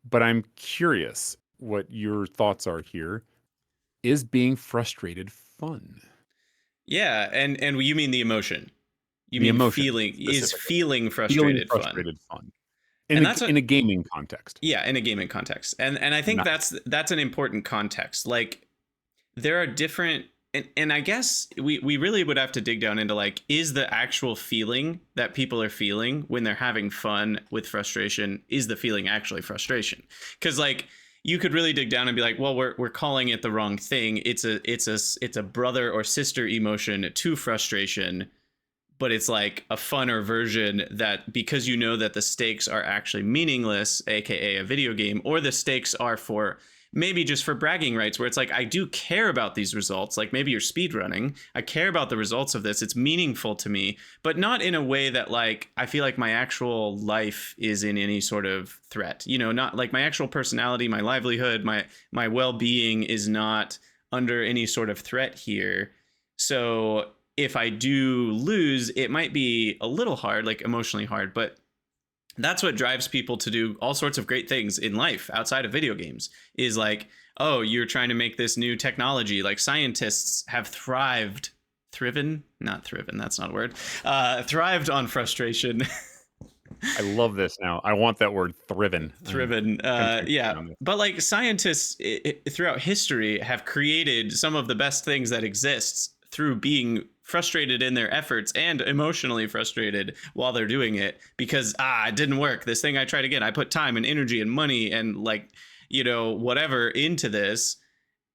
but I'm curious what your thoughts are here. Is being frustrated fun? Yeah, and you mean the emotion. You mean feeling frustrated fun. In a gaming context. Yeah, in a gaming context. And I think that's an important context. Like, there are different, and I guess we really would have to dig down into, like, is the actual feeling that people are feeling when they're having fun with frustration, is the feeling actually frustration? Because, like, you could really dig down and be like, well, we're calling it the wrong thing. It's a brother or sister emotion to frustration, but it's like a funner version that, because you know that the stakes are actually meaningless, aka a video game, or the stakes are for maybe just for bragging rights, where it's like, I do care about these results. Like, maybe you're speedrunning. I care about the results of this. It's meaningful to me, but not in a way that, like, I feel like my actual life is in any sort of threat. Not like my actual personality, my livelihood, my well-being is not under any sort of threat here. So if I do lose, it might be a little hard, like emotionally hard, but that's what drives people to do all sorts of great things in life outside of video games, is like, oh, you're trying to make this new technology. Like, scientists have thrived on frustration. I love this now. I want that word, thriven. Yeah. But, like, scientists throughout history have created some of the best things that exists through being frustrated in their efforts and emotionally frustrated while they're doing it, because it didn't work. This thing I tried again. I put time and energy and money and, like, whatever into this,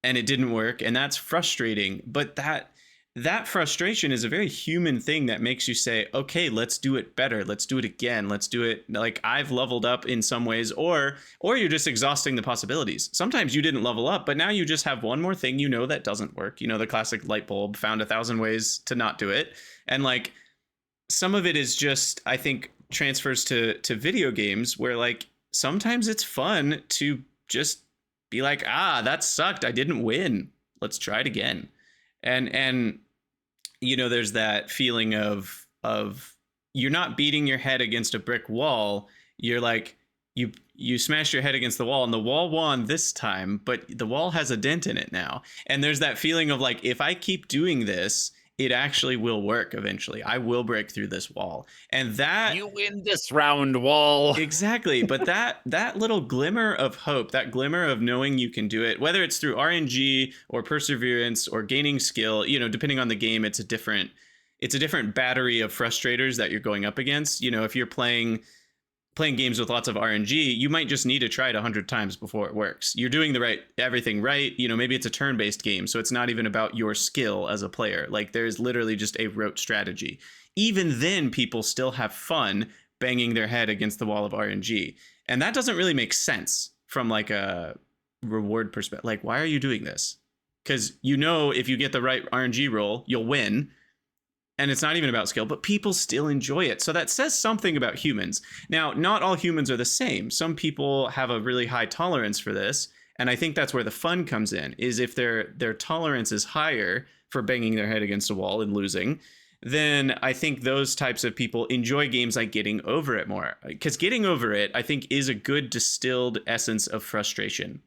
and it didn't work, and that's frustrating. But that frustration is a very human thing that makes you say, okay, let's do it better. Let's do it again. Let's do it. Like, I've leveled up in some ways, or you're just exhausting the possibilities. Sometimes you didn't level up, but now you just have one more thing that doesn't work. The classic light bulb, found 1,000 ways to not do it. And, like, some of it is just, I think, transfers to video games, where, like, sometimes it's fun to just be like, that sucked. I didn't win. Let's try it again. And there's that feeling of you're not beating your head against a brick wall. You're like, you smashed your head against the wall and the wall won this time, but the wall has a dent in it now. And there's that feeling of like, if I keep doing this, it actually will work eventually. I will break through this wall. And that, you win this round, wall. Exactly. But that little glimmer of hope, that glimmer of knowing you can do it, whether it's through RNG or perseverance or gaining skill, depending on the game, it's a different battery of frustrators that you're going up against. If you're playing games with lots of RNG, you might just need to try it 100 times before it works. You're doing everything right. Maybe it's a turn-based game, so it's not even about your skill as a player. Like, there's literally just a rote strategy. Even then, people still have fun banging their head against the wall of RNG. And that doesn't really make sense from like a reward perspective. Like, why are you doing this? Because if you get the right RNG roll, you'll win. And it's not even about skill, but people still enjoy it. So that says something about humans. Now, not all humans are the same. Some people have a really high tolerance for this. And I think that's where the fun comes in, is if their tolerance is higher for banging their head against a wall and losing, then I think those types of people enjoy games like Getting Over It more. Because Getting Over It, I think, is a good distilled essence of frustration.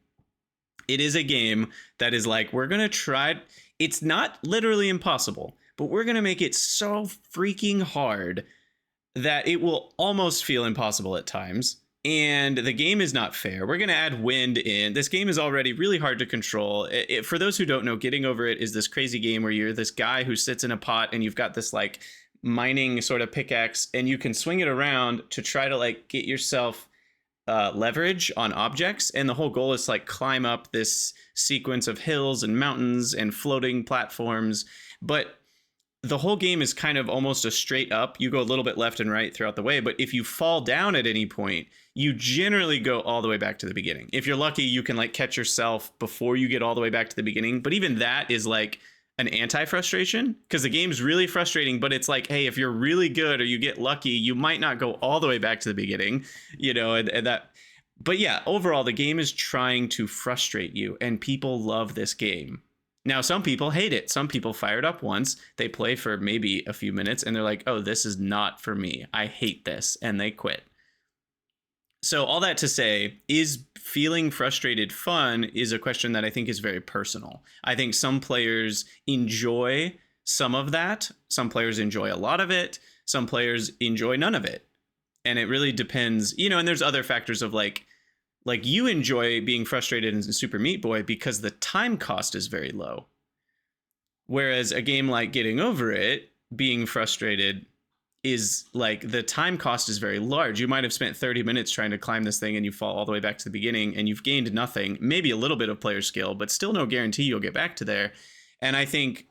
It is a game that is like, we're going to try. It's not literally impossible, but we're going to make it so freaking hard that it will almost feel impossible at times. And the game is not fair. We're going to add wind in. This game is already really hard to control. For those who don't know, Getting Over It is this crazy game where you're this guy who sits in a pot and you've got this like mining sort of pickaxe and you can swing it around to try to like get yourself leverage on objects. And the whole goal is to like climb up this sequence of hills and mountains and floating platforms. But the whole game is kind of almost a straight up. You go a little bit left and right throughout the way, but if you fall down at any point, you generally go all the way back to the beginning. If you're lucky, you can like catch yourself before you get all the way back to the beginning. But even that is like an anti-frustration, because the game's really frustrating, but it's like, hey, if you're really good or you get lucky, you might not go all the way back to the beginning, and that. But yeah, overall, the game is trying to frustrate you, and people love this game. Now, some people hate it. Some people fire it up once, they play for maybe a few minutes, and they're like, oh, this is not for me. I hate this, and they quit. So all that to say, is feeling frustrated fun is a question that I think is very personal. I think some players enjoy some of that. Some players enjoy a lot of it. Some players enjoy none of it. And it really depends, and there's other factors of like you enjoy being frustrated in Super Meat Boy because the time cost is very low. Whereas a game like Getting Over It, being frustrated is like the time cost is very large. You might have spent 30 minutes trying to climb this thing and you fall all the way back to the beginning and you've gained nothing, maybe a little bit of player skill, but still no guarantee you'll get back to there. And I think,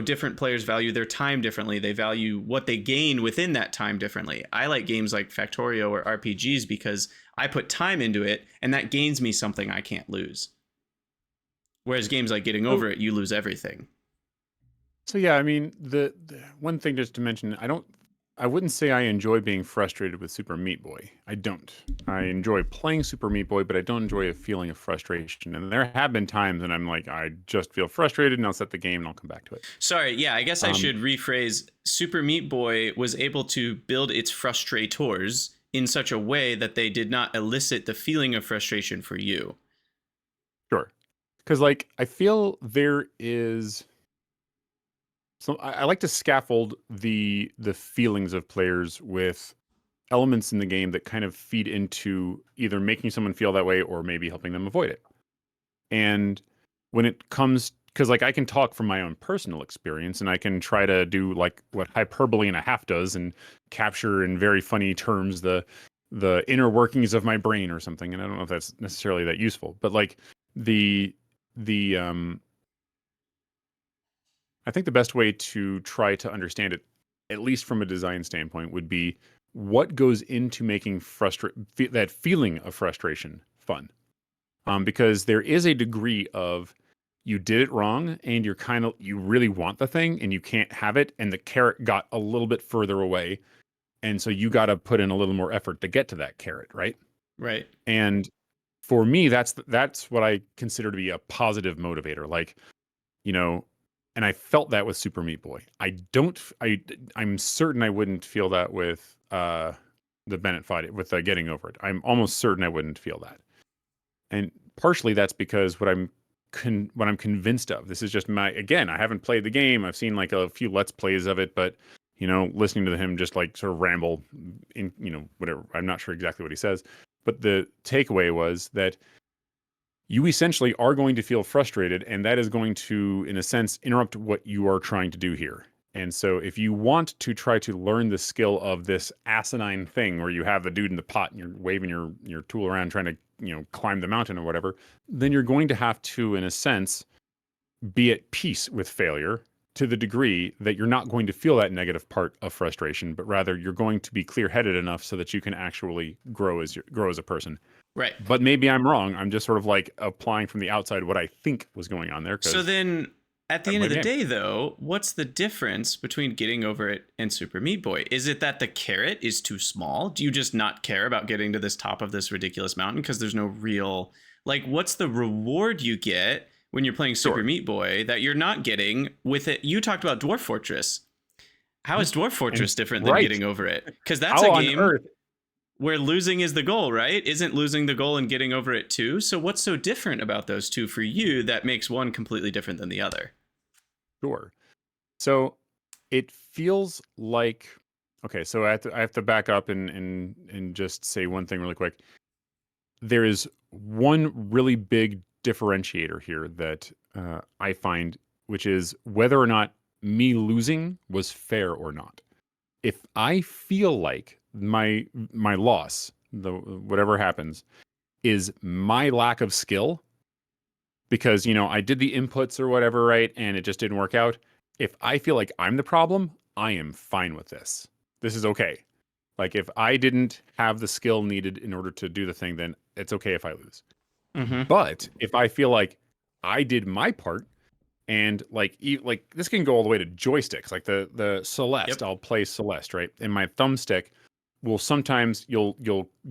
different players value their time differently. They value what they gain within that time differently. I like games like Factorio or RPGs because I put time into it and that gains me something I can't lose. Whereas games like Getting Over It, you lose everything. So yeah, I mean, the one thing just to mention, I wouldn't say I enjoy being frustrated with Super Meat Boy. I don't. I enjoy playing Super Meat Boy, but I don't enjoy a feeling of frustration. And there have been times when I'm like, I just feel frustrated and I'll set the game and I'll come back to it. Sorry, yeah, I guess I should rephrase. Super Meat Boy was able to build its frustrators in such a way that they did not elicit the feeling of frustration for you. Sure. Because like, I feel there is... So I like to scaffold the feelings of players with elements in the game that kind of feed into either making someone feel that way or maybe helping them avoid it. And when it comes, because like I can talk from my own personal experience and I can try to do like what Hyperbole and a Half does and capture in very funny terms the inner workings of my brain or something. And I don't know if that's necessarily that useful, but like I think the best way to try to understand it, at least from a design standpoint, would be what goes into making that feeling of frustration fun. Because there is a degree of you did it wrong and you really want the thing and you can't have it and the carrot got a little bit further away. And so you got to put in a little more effort to get to that carrot, right? Right. And for me, that's what I consider to be a positive motivator. Like, And I felt that with Super Meat Boy. I'm certain I wouldn't feel that with the Bennett fight, with Getting Over It. I'm almost certain I wouldn't feel that. And partially that's because what I'm convinced of. This is just again, I haven't played the game. I've seen like a few Let's Plays of it, but listening to him just like sort of ramble in, whatever. I'm not sure exactly what he says, but the takeaway was that you essentially are going to feel frustrated, and that is going to, in a sense, interrupt what you are trying to do here. And so if you want to try to learn the skill of this asinine thing where you have the dude in the pot and you're waving your tool around trying to, climb the mountain or whatever, then you're going to have to, in a sense, be at peace with failure to the degree that you're not going to feel that negative part of frustration, but rather you're going to be clear-headed enough so that you can actually grow as a person. Right. But maybe I'm wrong. I'm just sort of like applying from the outside what I think was going on there. So then at the end of the day, though, what's the difference between Getting Over It and Super Meat Boy? Is it that the carrot is too small? Do you just not care about getting to this top of this ridiculous mountain because there's no real, like, what's the reward you get when you're playing Super Meat Boy that you're not getting with it? You talked about Dwarf Fortress. How is Dwarf Fortress different than Getting Over It? Because that's a game where losing is the goal, right? Isn't losing the goal and Getting Over It too? So what's so different about those two for you that makes one completely different than the other? Sure. So it feels like, okay, so I have to back up and just say one thing really quick. There is one really big differentiator here that I find, which is whether or not me losing was fair or not. If I feel like my loss, whatever happens, is my lack of skill because I did the inputs or whatever, right, and it just didn't work out. If I feel like I'm the problem, I am fine with this. This is okay. Like if I didn't have the skill needed in order to do the thing, then it's okay if I lose. Mm-hmm. But if I feel like I did my part, and like this can go all the way to joysticks, like the Celeste. Yep. I'll play Celeste, right? And my thumbstick will sometimes you'll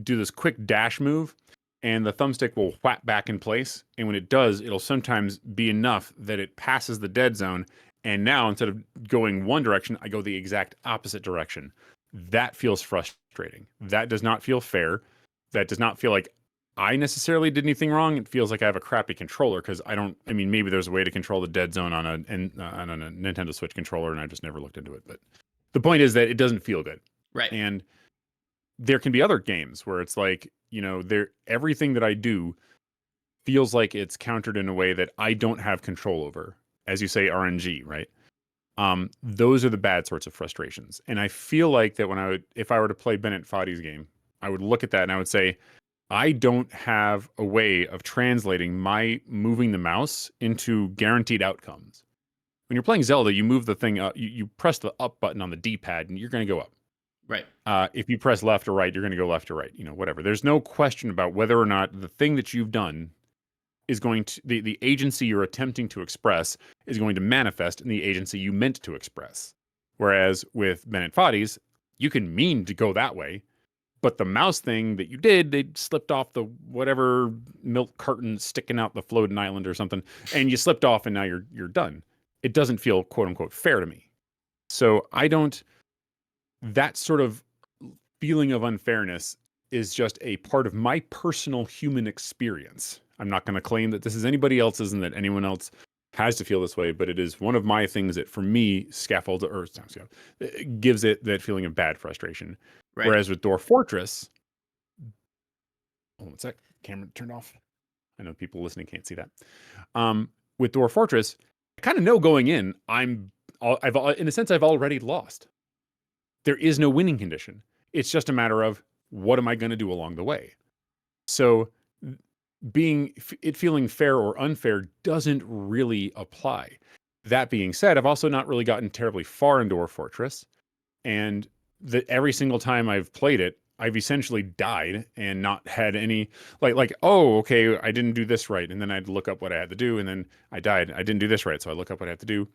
do this quick dash move, and the thumbstick will whap back in place. And when it does, it'll sometimes be enough that it passes the dead zone. And now instead of going one direction, I go the exact opposite direction. That feels frustrating. That does not feel fair. That does not feel like I necessarily did anything wrong. It feels like I have a crappy controller because maybe there's a way to control the dead zone on a Nintendo Switch controller, and I just never looked into it. But the point is that it doesn't feel good. Right. And there can be other games where it's like, everything that I do feels like it's countered in a way that I don't have control over. As you say, RNG, right? Those are the bad sorts of frustrations. And I feel like that if I were to play Bennett Foddy's game, I would look at that and I would say, I don't have a way of translating my moving the mouse into guaranteed outcomes. When you're playing Zelda, you move the thing up, you press the up button on the D-pad and you're going to go up. Right. If you press left or right, you're going to go left or right, whatever. There's no question about whether or not the thing that you've done is going to, the agency you're attempting to express is going to manifest in the agency you meant to express. Whereas with Bennett Foddy's, you can mean to go that way, but the mouse thing that you did, they slipped off the whatever milk carton sticking out the floating island or something, and you slipped off and now you're done. It doesn't feel quote unquote fair to me. So that sort of feeling of unfairness is just a part of my personal human experience. I'm not going to claim that this is anybody else's and that anyone else has to feel this way, but it is one of my things that for me gives it that feeling of bad frustration. Right. Whereas with Dwarf Fortress, what's that? Camera turned off. I know people listening can't see that. With Dwarf Fortress, I kind of know going in, in a sense, I've already lost. There is no winning condition. It's just a matter of what am I going to do along the way. So feeling fair or unfair doesn't really apply. That being said, I've also not really gotten terribly far in Dwarf Fortress, and every single time I've played it, I've essentially died and not had any oh, okay, I didn't do this right, and then I'd look up what I had to do, and then I died. I didn't do this right, so I look up what I have to do.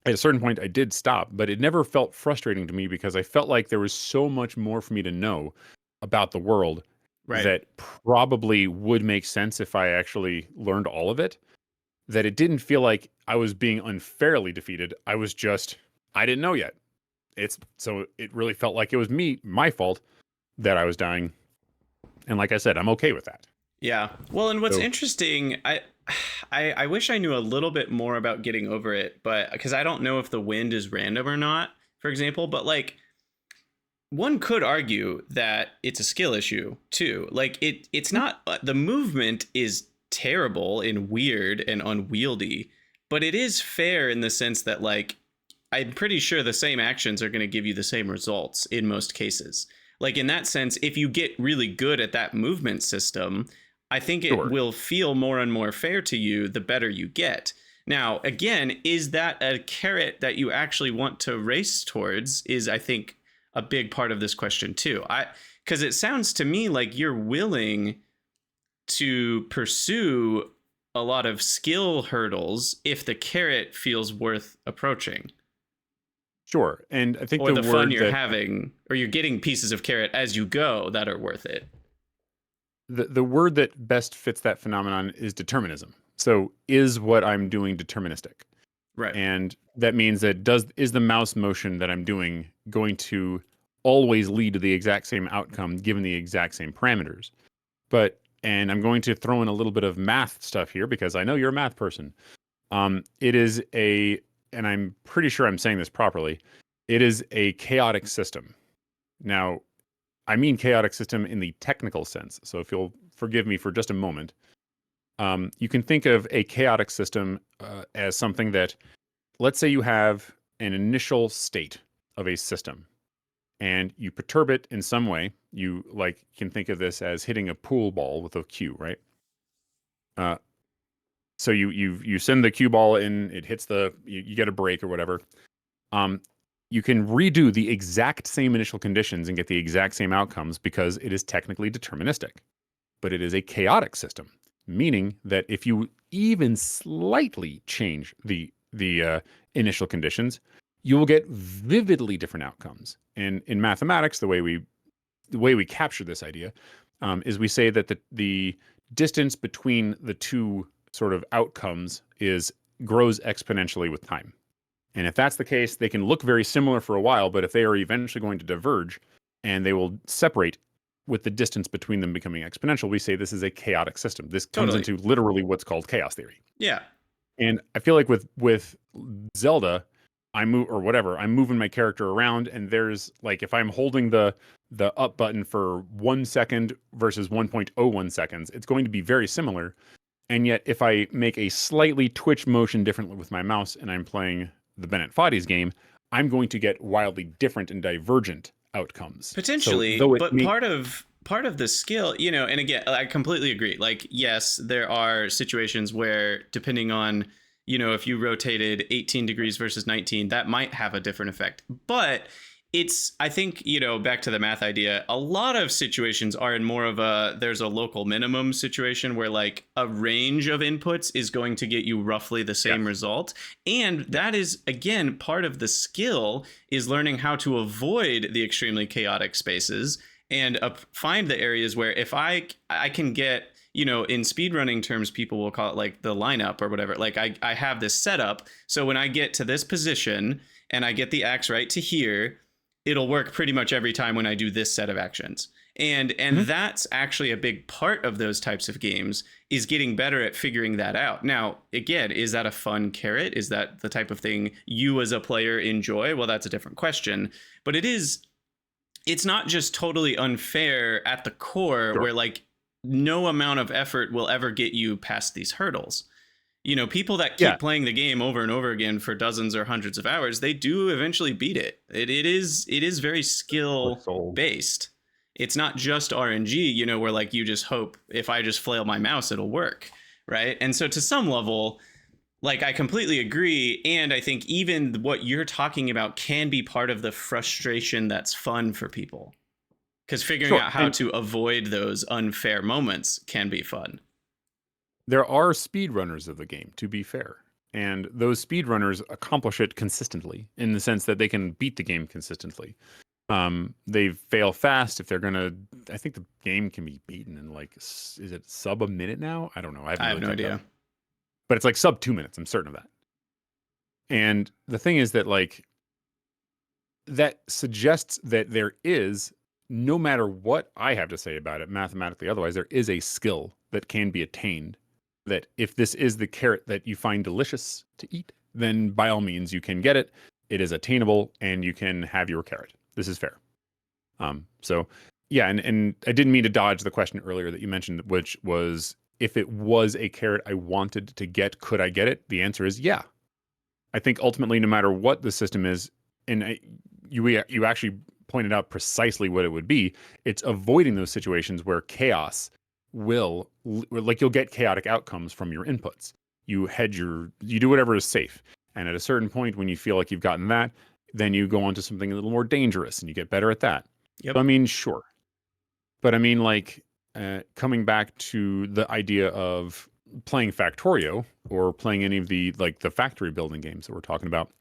At a certain point, I did stop, but it never felt frustrating to me because I felt like there was so much more for me to know about the world. Right. That probably would make sense if I actually learned all of it, that it didn't feel like I was being unfairly defeated. I didn't know yet. So it really felt like it was my fault that I was dying. And like I said, I'm okay with that. Yeah. Well, and what's interesting, I wish I knew a little bit more about getting over it, but because I don't know if the wind is random or not, for example, but like one could argue that it's a skill issue too. Like it's not, the movement is terrible and weird and unwieldy, but it is fair in the sense that like I'm pretty sure the same actions are going to give you the same results in most cases. Like in that sense, if you get really good at that movement system, I think it will feel more and more fair to you the better you get. Now, again, is that a carrot that you actually want to race towards is, I think, a big part of this question too. Because it sounds to me like you're willing to pursue a lot of skill hurdles if the carrot feels worth approaching. Sure. And I think or the fun you're having, or you're getting pieces of carrot as you go that are worth it. The word that best fits that phenomenon is determinism. So is what I'm doing deterministic? Right. And that means that is the mouse motion that I'm doing going to always lead to the exact same outcome given the exact same parameters? And I'm going to throw in a little bit of math stuff here because I know you're a math person. It is and I'm pretty sure I'm saying this properly, it is a chaotic system. Now, I mean chaotic system in the technical sense. So if you'll forgive me for just a moment, you can think of a chaotic system as something that, let's say you have an initial state of a system and you perturb it in some way. You can think of this as hitting a pool ball with a cue, right? So you send the cue ball in, it hits you get a break or whatever. You can redo the exact same initial conditions and get the exact same outcomes because it is technically deterministic. But it is a chaotic system, meaning that if you even slightly change the initial conditions, you will get vividly different outcomes. And in mathematics, the way we capture this idea is we say that the distance between the two sort of outcomes grows exponentially with time. And if that's the case, they can look very similar for a while, but if they are eventually going to diverge and they will separate with the distance between them becoming exponential, we say this is a chaotic system. This comes into literally what's called chaos theory. Yeah. And I feel like with Zelda, I'm moving my character around, and there's if I'm holding the up button for 1 second versus 1.01 seconds, it's going to be very similar. And yet, if I make a slightly twitch motion differently with my mouse and I'm playing the Bennett Foddy's game, I'm going to get wildly different and divergent outcomes. Potentially, but part of the skill, and again, I completely agree. Like, yes, there are situations where depending on, if you rotated 18 degrees versus 19, that might have a different effect. But I think, back to the math idea, a lot of situations are in more of there's a local minimum situation where like a range of inputs is going to get you roughly the same result. And that is, again, part of the skill is learning how to avoid the extremely chaotic spaces and find the areas where if I can get, in speedrunning terms, people will call it like the lineup or whatever. Like I have this setup. So when I get to this position and I get the axe right to here, it'll work pretty much every time when I do this set of actions. And that's actually a big part of those types of games is getting better at figuring that out. Now, again, is that a fun carrot? Is that the type of thing you as a player enjoy? Well, that's a different question. But it's not just totally unfair at the core where like no amount of effort will ever get you past these hurdles. People that keep playing the game over and over again for dozens or hundreds of hours, they do eventually beat it. It is very skill based. It's not just RNG, where like you just hope if I just flail my mouse, it'll work. Right. And so to some level, like I completely agree. And I think even what you're talking about can be part of the frustration that's fun for people. Because figuring out how to avoid those unfair moments can be fun. There are speedrunners of the game, to be fair. And those speedrunners accomplish it consistently in the sense that they can beat the game consistently. They fail fast if they're going to... I think the game can be beaten in is it sub a minute now? I don't know. I have no idea. but it's like sub 2 minutes. I'm certain of that. And the thing is that like that suggests that there is, no matter what I have to say about it mathematically, otherwise, there is a skill that can be attained. That if this is the carrot that you find delicious to eat, then by all means you can get it. It is attainable, and you can have your carrot. This is fair. So yeah, and I didn't mean to dodge the question earlier that you mentioned, which was if it was a carrot I wanted to get, could I get it? The answer is yeah. I think ultimately, no matter what the system is, and you actually pointed out precisely what it would be. It's avoiding those situations where chaos will, like, you'll get chaotic outcomes from your inputs. You do whatever is safe. And at a certain point, when you feel like you've gotten that, then you go on to something a little more dangerous and you get better at that. Yep. So, I mean, sure. But I mean, like, coming back to the idea of playing Factorio or playing any of the factory building games that we're talking about,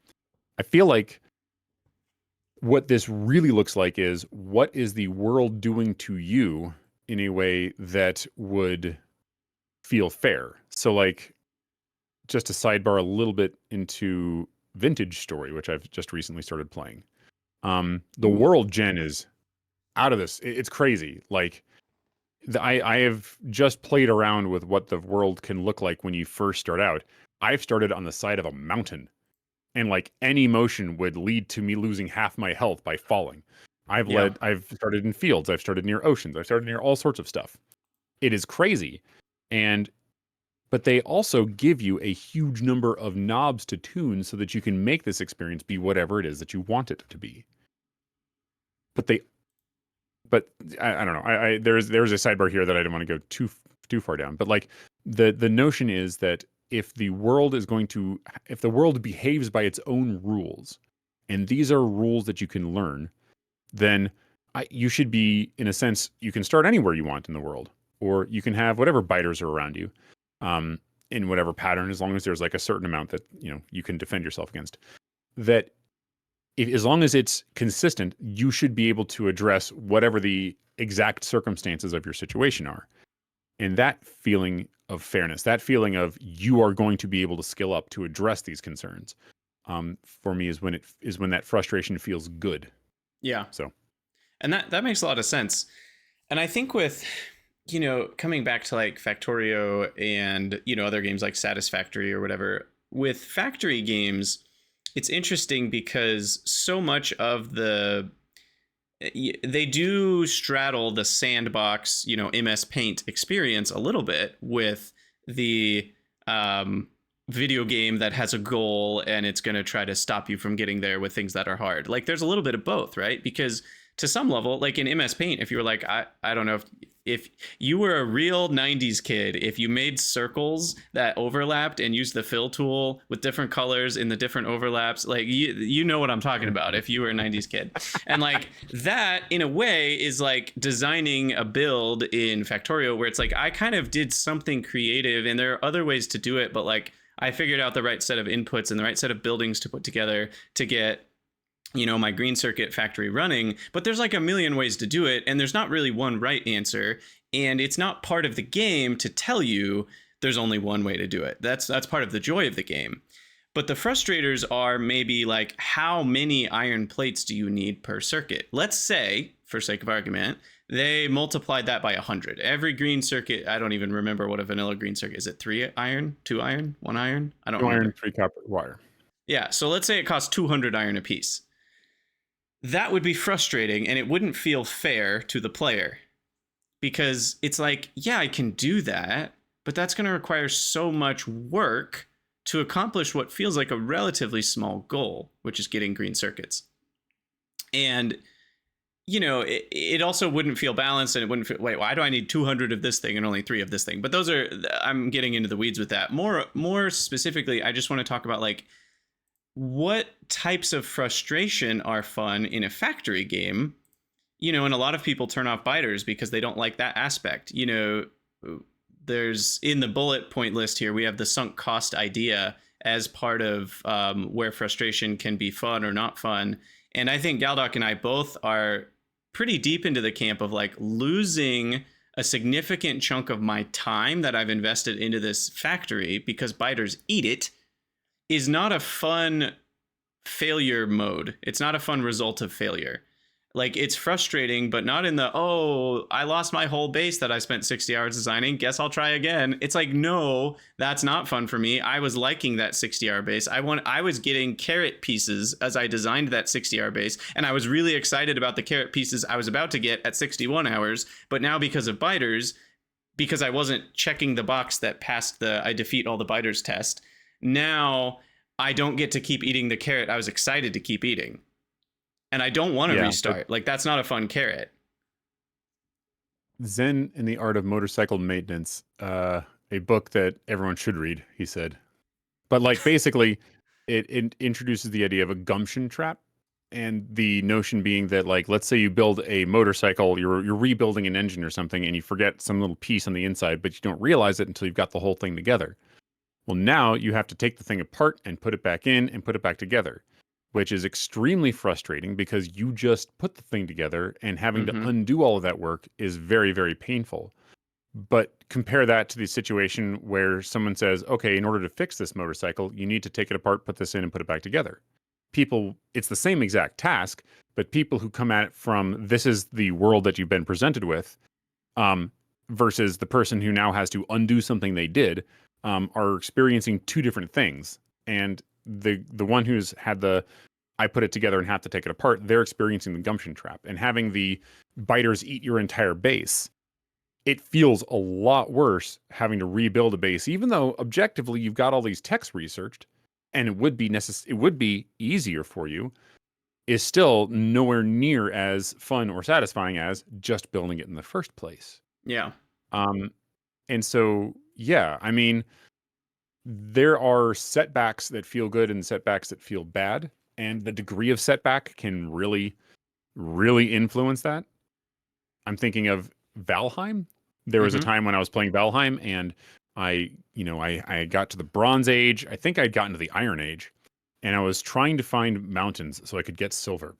I feel like what this really looks like is, what is the world doing to you in a way that would feel fair? So, like, just to sidebar a little bit into Vintage Story, which I've just recently started playing. The world gen is out of this. It's crazy. Like, I have just played around with what the world can look like when you first start out. I've started on the side of a mountain, and like any motion would lead to me losing half my health by falling. I've started in fields. I've started near oceans. I've started near all sorts of stuff. It is crazy. But they also give you a huge number of knobs to tune so that you can make this experience be whatever it is that you want it to be. But I don't know. There's a sidebar here that I don't want to go too far down. But like the notion is that if the world behaves by its own rules, and these are rules that you can learn, then you should be, in a sense, you can start anywhere you want in the world, or you can have whatever biters are around you, in whatever pattern, as long as there's like a certain amount that you can defend yourself against. That as long as it's consistent, you should be able to address whatever the exact circumstances of your situation are. And that feeling of fairness, that feeling of you are going to be able to skill up to address these concerns, for me is when that frustration feels good. Yeah. So, and that makes a lot of sense. And I think with, coming back to like Factorio and, other games like Satisfactory or whatever, with factory games, it's interesting because so much of they do straddle the sandbox, MS Paint experience a little bit with the video game that has a goal and it's going to try to stop you from getting there with things that are hard. Like, there's a little bit of both, right? Because to some level, like in MS Paint, if you were like, I don't know if you were a real 90s kid, if you made circles that overlapped and used the fill tool with different colors in the different overlaps, like you know what I'm talking about if you were a 90s kid. And like that in a way is like designing a build in Factorio where it's like I kind of did something creative, and there are other ways to do it, but like I figured out the right set of inputs and the right set of buildings to put together to get my green circuit factory running. But there's like a million ways to do it, and there's not really one right answer, and it's not part of the game to tell you there's only one way to do it. That's part of the joy of the game. But the frustrators are maybe like, how many iron plates do you need per circuit? Let's say, for sake of argument, they multiplied that by 100. Every green circuit, I don't even remember what a vanilla green circuit is. It 3 iron, 2 iron, 1 iron? I don't remember. 2 iron, 3 copper wire. Yeah, so let's say it costs 200 iron a piece. That would be frustrating, and it wouldn't feel fair to the player, because it's like, yeah, I can do that, but that's going to require so much work to accomplish what feels like a relatively small goal, which is getting green circuits. And, it also wouldn't feel balanced, and it wouldn't feel, wait, why do I need 200 of this thing and only 3 of this thing? But I'm getting into the weeds with that. More specifically, I just want to talk about like, what types of frustration are fun in a factory game? And a lot of people turn off biters because they don't like that aspect. There's, in the bullet point list here, we have the sunk cost idea as part of where frustration can be fun or not fun. And I think Galdoc and I both are pretty deep into the camp of like losing a significant chunk of my time that I've invested into this factory, because biters eat it, is not a fun failure mode. It's not a fun result of failure. Like, it's frustrating, but not in the, oh, I lost my whole base that I spent 60 hours designing, guess I'll try again. It's like, no, that's not fun for me. I was liking that 60-hour base. I was getting carrot pieces as I designed that 60-hour base, and I was really excited about the carrot pieces I was about to get at 61 hours. But now, because of biters, because I wasn't checking the box that passed the I defeat all the biters test, now I don't get to keep eating the carrot I was excited to keep eating. And I don't want to restart. Like, that's not a fun carrot. Zen in the Art of Motorcycle Maintenance, a book that everyone should read, he said. But like, basically, it introduces the idea of a gumption trap, and the notion being that, like, let's say you build a motorcycle, you're rebuilding an engine or something, and you forget some little piece on the inside, but you don't realize it until you've got the whole thing together. Well, now you have to take the thing apart and put it back in and put it back together, which is extremely frustrating because you just put the thing together, and having to undo all of that work is very, very painful. But compare that to the situation where someone says, okay, in order to fix this motorcycle, you need to take it apart, put this in, and put it back together. It's the same exact task, but people who come at it from, this is the world that you've been presented with, versus the person who now has to undo something they did, are experiencing two different things. And the one who's had I put it together and have to take it apart, they're experiencing the gumption trap. And having the biters eat your entire base, it feels a lot worse having to rebuild a base, even though objectively you've got all these techs researched, and it would be easier for you, is still nowhere near as fun or satisfying as just building it in the first place. Yeah. And so, yeah, I mean, there are setbacks that feel good and setbacks that feel bad, and the degree of setback can really, really influence that. I'm thinking of Valheim. There was a time when I was playing Valheim, and I got to the Bronze Age. I think I'd gotten to the Iron Age, and I was trying to find mountains so I could get silver.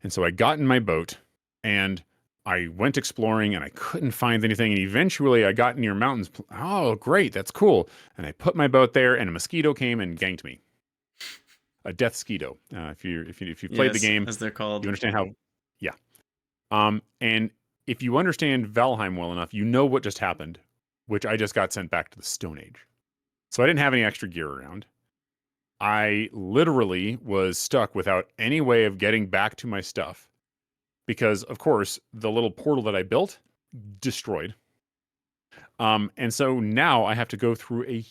And so I got in my boat, and I went exploring, and I couldn't find anything. And eventually I got near mountains. Oh, great. That's cool. And I put my boat there, and a mosquito came and ganked me. A death mosquito. If you played the game, as they're called, you understand how, yeah. And if you understand Valheim well enough, you know what just happened, which I just got sent back to the Stone Age. So I didn't have any extra gear around. I literally was stuck without any way of getting back to my stuff. Because, of course, the little portal that I built, destroyed. And so now I have to go through a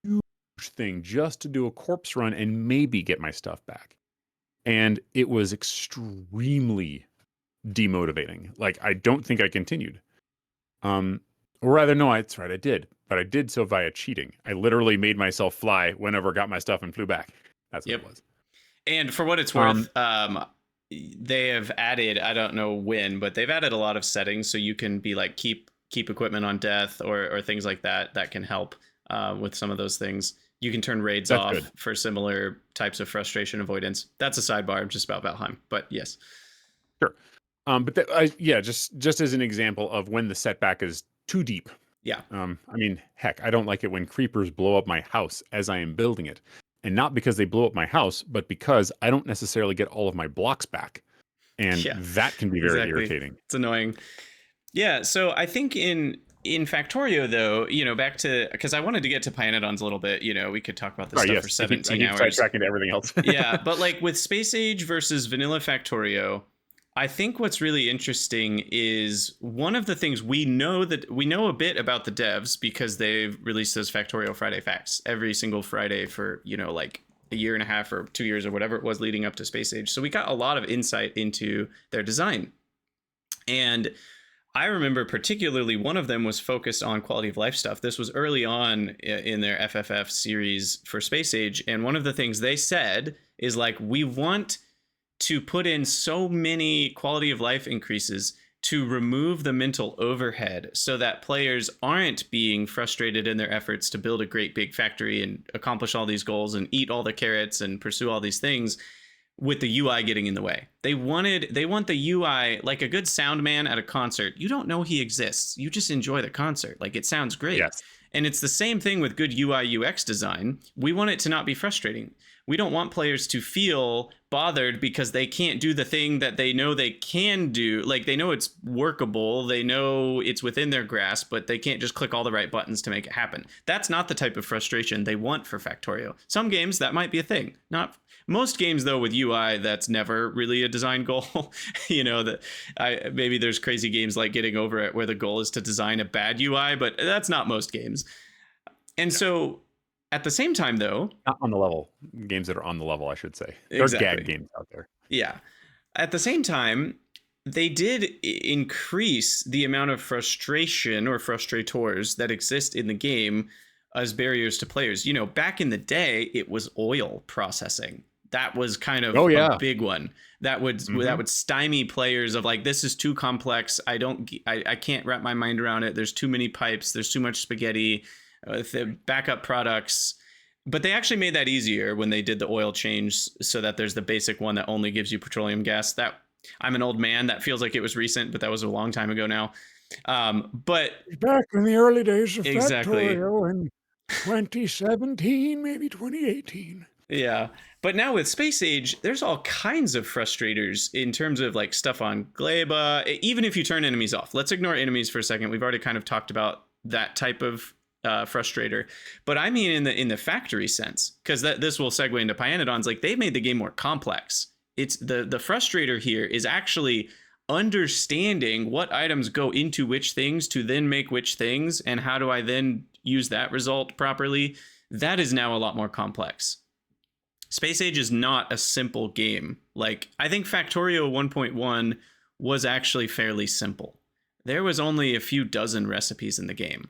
huge thing just to do a corpse run and maybe get my stuff back. And it was extremely demotivating. Like, I don't think I continued. Or rather, no, that's right, I did. But I did so via cheating. I literally made myself fly whenever I got my stuff and flew back. That's what it was. And for what it's worth, they have added, I don't know when, but they've added a lot of settings so you can be like keep equipment on death or things like that can help with some of those things. You can turn raids off for similar types of frustration avoidance. That's a sidebar just about Valheim, but yes. Sure. But just as an example of when the setback is too deep. Yeah. I mean, heck, I don't like it when creepers blow up my house as I am building it. And not because they blow up my house, but because I don't necessarily get all of my blocks back. And that can be very irritating. It's annoying. Yeah, so I think in Factorio, though, back to, because I wanted to get to Pyanodons a little bit, we could talk about this stuff for 17 hours. Sidetracking to everything else. Yeah, but like with Space Age versus Vanilla Factorio, I think what's really interesting is one of the things we know a bit about the devs because they've released those Factorio Friday facts every single Friday for, like a year and a half or 2 years or whatever it was leading up to Space Age. So we got a lot of insight into their design. And I remember particularly one of them was focused on quality of life stuff. This was early on in their FFF series for Space Age. And one of the things they said is like, we want to put in so many quality of life increases to remove the mental overhead so that players aren't being frustrated in their efforts to build a great big factory and accomplish all these goals and eat all the carrots and pursue all these things. with the UI getting in the way. They want the UI like a good sound man at a concert. You don't know he exists. You just enjoy the concert. Like, it sounds great. Yes. And it's the same thing with good UI UX design. We want it to not be frustrating. We don't want players to feel bothered because they can't do the thing that they know they can do. Like, they know it's workable, they know it's within their grasp, but they can't just click all the right buttons to make it happen. That's not the type of frustration they want for Factorio. Some games, that might be a thing. Not most games, though, with UI, that's never really a design goal. Maybe there's crazy games like Getting Over It where the goal is to design a bad UI, but that's not most games. And so at the same time, though, not on the level, games that are on the level, I should say. Exactly. There's gag games out there. Yeah. At the same time, they did increase the amount of frustration or frustrators that exist in the game as barriers to players. Back in the day, it was oil processing. That was kind of a big one. That would stymie players of like, this is too complex. I can't wrap my mind around it. There's too many pipes. There's too much spaghetti. The backup products. But they actually made that easier when they did the oil change, so that there's the basic one that only gives you petroleum gas. That, I'm an old man, that feels like it was recent, but that was a long time ago now. But back in the early days of Factorio in 2017, maybe 2018. Yeah. But now with Space Age, there's all kinds of frustrators in terms of like stuff on Gleba, even if you turn enemies off. Let's ignore enemies for a second. We've already kind of talked about that type of frustrator, but I mean in the factory sense, because this will segue into Pyanodons. Like, they made the game more complex. It's the frustrator here is actually understanding what items go into which things to then make which things, and how do I then use that result properly. That is now a lot more complex. Space Age is not a simple game. Like, I think Factorio 1.1 was actually fairly simple. There was only a few dozen recipes in the game.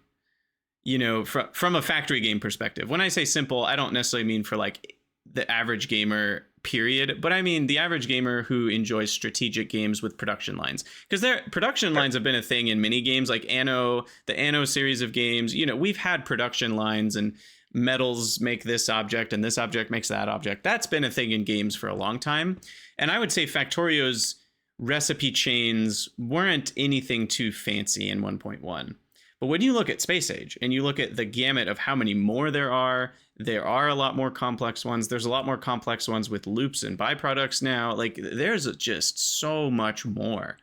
From a factory game perspective. When I say simple, I don't necessarily mean for like the average gamer, period, but I mean the average gamer who enjoys strategic games with production lines. Because their production lines have been a thing in many games, like the Anno series of games. We've had production lines, and metals make this object and this object makes that object. That's been a thing in games for a long time. And I would say Factorio's recipe chains weren't anything too fancy in 1.1. But when you look at Space Age and you look at the gamut of how many more there are a lot more complex ones. There's a lot more complex ones with loops and byproducts now. Like, there's just so much more.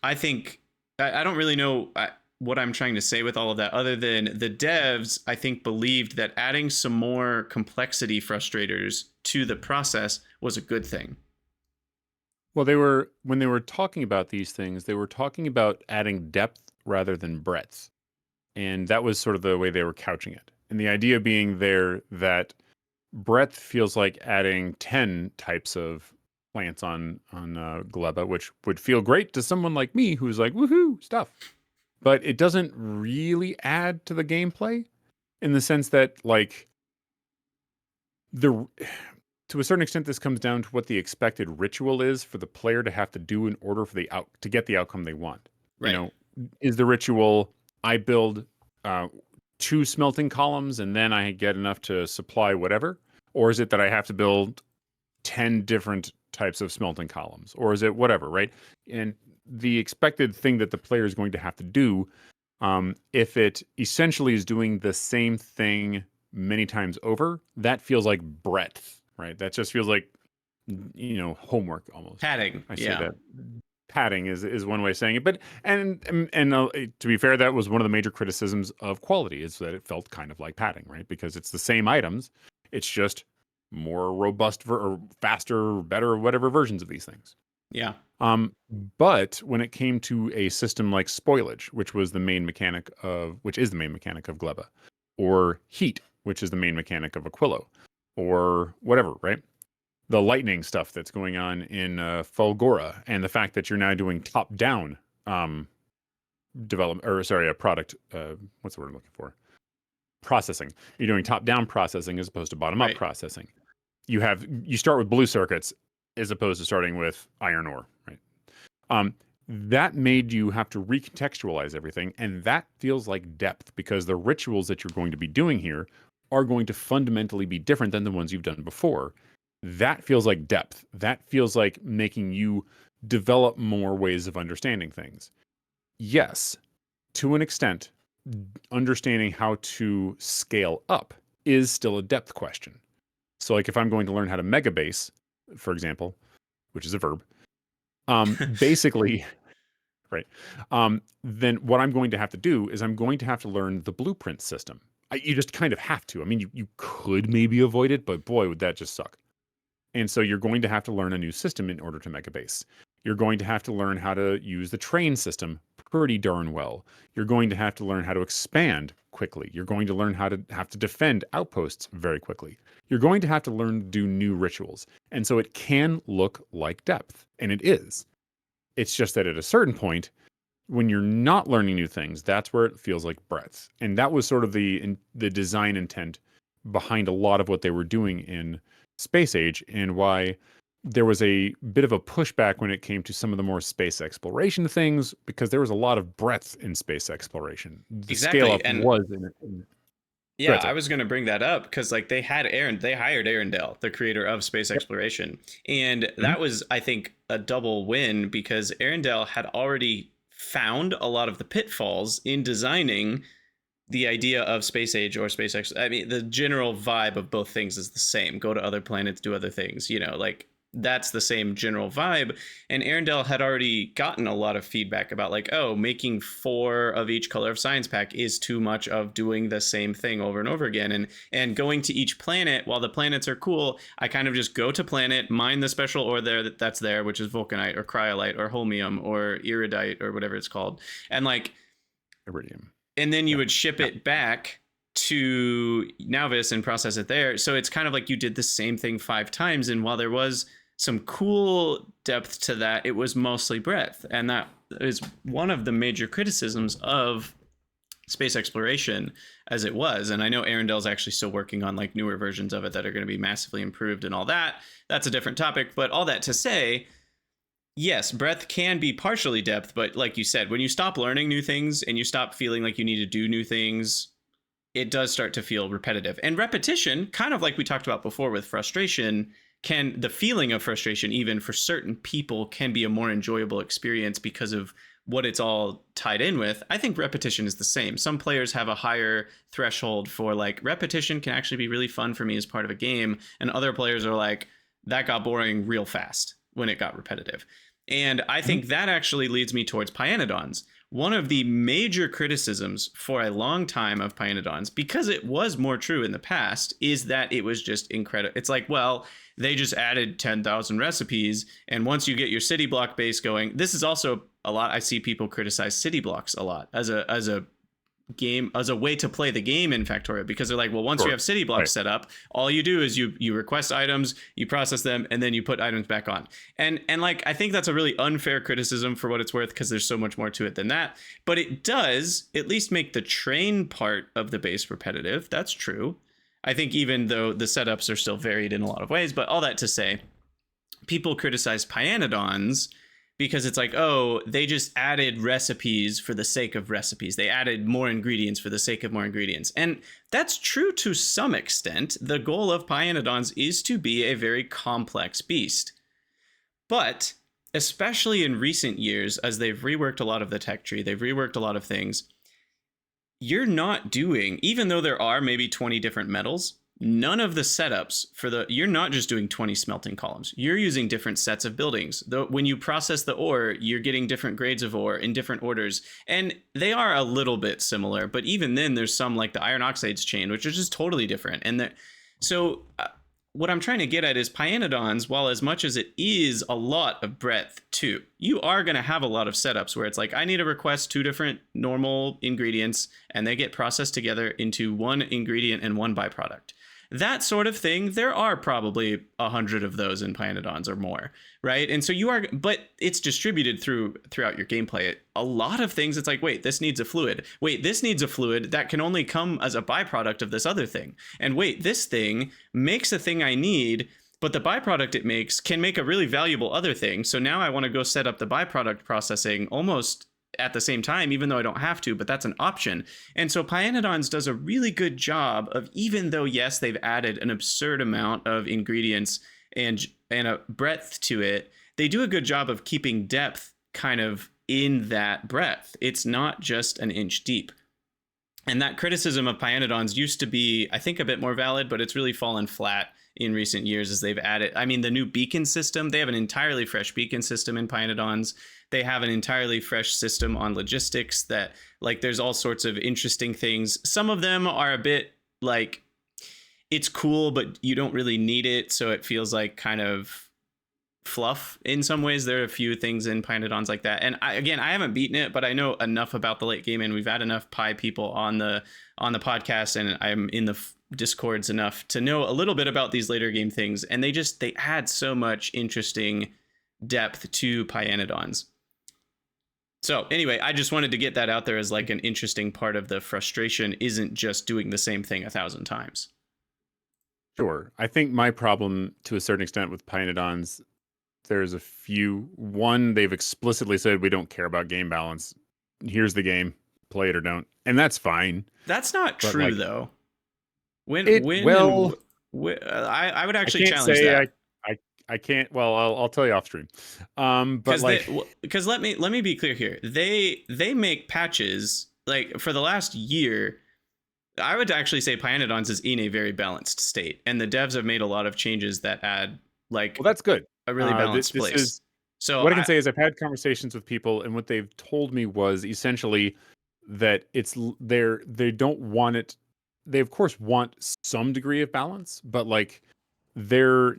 I think, I don't really know what I'm trying to say with all of that, other than the devs, I think, believed that adding some more complexity frustrators to the process was a good thing. Well, when they were talking about these things, they were talking about adding depth rather than breadth. And that was sort of the way they were couching it. And the idea being there that breadth feels like adding 10 types of plants on Gleba, which would feel great to someone like me who's like, woohoo, stuff. But it doesn't really add to the gameplay in the sense that, like, to a certain extent, this comes down to what the expected ritual is for the player to have to do in order for to get the outcome they want. Right. Is the ritual, I build 2 smelting columns and then I get enough to supply whatever? Or is it that I have to build 10 different types of smelting columns? Or is it whatever, right? And the expected thing that the player is going to have to do, if it essentially is doing the same thing many times over, that feels like breadth, right? That just feels like, homework almost. Padding. I say that. Padding is one way of saying it, but and to be fair, that was one of the major criticisms of quality, is that it felt kind of like padding, right? Because it's the same items, it's just more robust or faster, better, whatever versions of these things. Yeah. But when it came to a system like spoilage, which is the main mechanic of Gleba, or heat, which is the main mechanic of Aquilo, or whatever, right? The lightning stuff that's going on in Fulgora, and the fact that you're now doing top-down product. What's the word I'm looking for? Processing. You're doing top-down processing as opposed to bottom-up processing. You start with blue circuits as opposed to starting with iron ore, right? That made you have to recontextualize everything, and that feels like depth, because the rituals that you're going to be doing here are going to fundamentally be different than the ones you've done before. That feels like depth. That feels like making you develop more ways of understanding things. Yes, to an extent, understanding how to scale up is still a depth question. So like if I'm going to learn how to mega base, for example, which is a verb, basically, right? Then what I'm going to have to do is I'm going to have to learn the blueprint system. You just kind of have to. I mean, you could maybe avoid it, but boy, would that just suck. And so you're going to have to learn a new system in order to mega base. You're going to have to learn how to use the train system pretty darn well. You're going to have to learn how to expand quickly. You're going to learn how to have to defend outposts very quickly. You're going to have to learn to do new rituals. And so it can look like depth, and it is. It's just that at a certain point, when you're not learning new things, that's where it feels like breadth. And that was sort of the design intent behind a lot of what they were doing in Space Age, and why there was a bit of a pushback when it came to some of the more space exploration things, because there was a lot of breadth in space exploration. The scale up was in it. Yeah, I was going to bring that up because like they hired Arendelle, the creator of space exploration. And that was, I think, a double win because Arendelle had already found a lot of the pitfalls in designing the idea of space age or space I mean, the general vibe of both things is the same. Go to other planets, do other things, like that's the same general vibe. And Arendelle had already gotten a lot of feedback about like, oh, making 4 of each color of science pack is too much of doing the same thing over and over again. And going to each planet, while the planets are cool, I kind of just go to planet, mine the special ore that's there, which is vulcanite or cryolite or holmium or iridite or whatever it's called. And like iridium. And then you would ship it back to Nauvis and process it there. So it's kind of like you did the same thing 5 times. And while there was some cool depth to that, it was mostly breadth. And that is one of the major criticisms of space exploration as it was. And I know Arendelle's actually still working on like newer versions of it that are going to be massively improved and all that. That's a different topic. But all that to say, yes, breadth can be partially depth, but like you said, when you stop learning new things and you stop feeling like you need to do new things, it does start to feel repetitive. And repetition, kind of like we talked about before with frustration, the feeling of frustration, even for certain people, can be a more enjoyable experience because of what it's all tied in with. I think repetition is the same. Some players have a higher threshold for like repetition can actually be really fun for me as part of a game. And other players are like, that got boring real fast when it got repetitive. And I think that actually leads me towards Pyanodons. One of the major criticisms for a long time of Pyanodons, because it was more true in the past, is that it was just incredible. It's like, well, they just added 10,000 recipes. And once you get your city block base going, this is also a lot. I see people criticize city blocks a lot as a game, as a way to play the game in Factorio, because they're like, well, once you have city blocks set up, all you do is you request items, you process them, and then you put items back on. And like, I think that's a really unfair criticism for what it's worth, because there's so much more to it than that. But it does at least make the train part of the base repetitive. That's true. I think even though the setups are still varied in a lot of ways, but all that to say, people criticize Pyanodons because it's like, oh, they just added recipes for the sake of recipes. They added more ingredients for the sake of more ingredients. And that's true to some extent. The goal of Pyanodons is to be a very complex beast. But especially in recent years, as they've reworked a lot of the tech tree, they've reworked a lot of things, you're not doing, even though there are maybe 20 different metals, none of the setups you're not just doing 20 smelting columns. You're using different sets of buildings. When you process the ore, you're getting different grades of ore in different orders. And they are a little bit similar, but even then there's some like the iron oxides chain, which is just totally different. And what I'm trying to get at is Pyanodons, while as much as it is a lot of breadth too, you are going to have a lot of setups where it's like, I need to request 2 different normal ingredients and they get processed together into one ingredient and one byproduct. That sort of thing, there are probably 100 of those in Pyanodons or more, right? And so but it's distributed throughout your gameplay. A lot of things, it's like, wait, this needs a fluid. Wait, this needs a fluid that can only come as a byproduct of this other thing. And wait, this thing makes a thing I need, but the byproduct it makes can make a really valuable other thing. So now I want to go set up the byproduct processing almost at the same time, even though I don't have to, but that's an option. And so Pyanodons does a really good job of, even though, yes, they've added an absurd amount of ingredients and a breadth to it, they do a good job of keeping depth kind of in that breadth. It's not just an inch deep. And that criticism of Pyanodons used to be, I think, a bit more valid, but it's really fallen flat in recent years as they've added. I mean, the new beacon system, they have an entirely fresh beacon system in Pyanodons. They have an entirely fresh system on logistics that, like, there's all sorts of interesting things. Some of them are a bit like, it's cool, but you don't really need it. So it feels like kind of fluff in some ways. There are a few things in Pyanodons like that. And I haven't beaten it, but I know enough about the late game, and we've had enough Pi people on the podcast, and I'm in the Discords enough to know a little bit about these later game things. And they add so much interesting depth to Pyanodons. So anyway, I just wanted to get that out there as like an interesting part of the frustration isn't just doing the same thing 1,000 times. Sure. I think my problem to a certain extent with Pyanodons, there's a few. One, they've explicitly said we don't care about game balance. Here's the game, play it or don't, and that's fine. That's not true, like, though. I would actually challenge that. I can't. Well, I'll tell you off stream. But like, because let me be clear here. They make patches like for the last year. I would actually say Pyanodons is in a very balanced state, and the devs have made a lot of changes that add like. Well, that's good. A really balanced place. So what I can say is I've had conversations with people, and what they've told me was essentially that they don't want it. They of course want some degree of balance, but like they're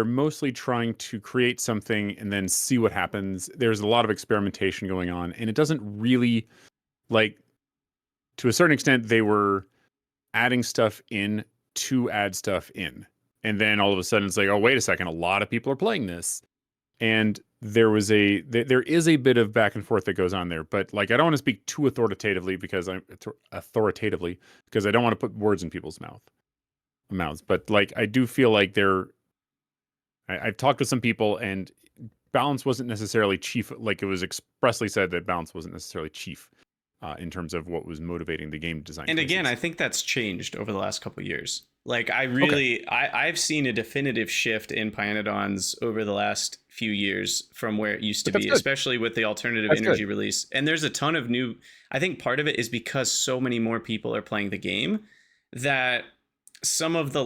mostly trying to create something and then see what happens. There's a lot of experimentation going on, and it doesn't really, like, to a certain extent they were adding stuff in to add stuff in. And then all of a sudden it's like, oh, wait a second, a lot of people are playing this. And there is a bit of back and forth that goes on there. But like, I don't want to speak too authoritatively because I don't want to put words in people's mouths. But like, I do feel like I've talked to some people, and balance wasn't necessarily chief. Like, it was expressly said that balance wasn't necessarily chief in terms of what was motivating the game design. And again, I think that's changed over the last couple of years. Like, I've seen a definitive shift in Pyanodons over the last few years from where it used to be, especially with the alternative energy release. And there's a ton of new, I think part of it is because so many more people are playing the game that some of the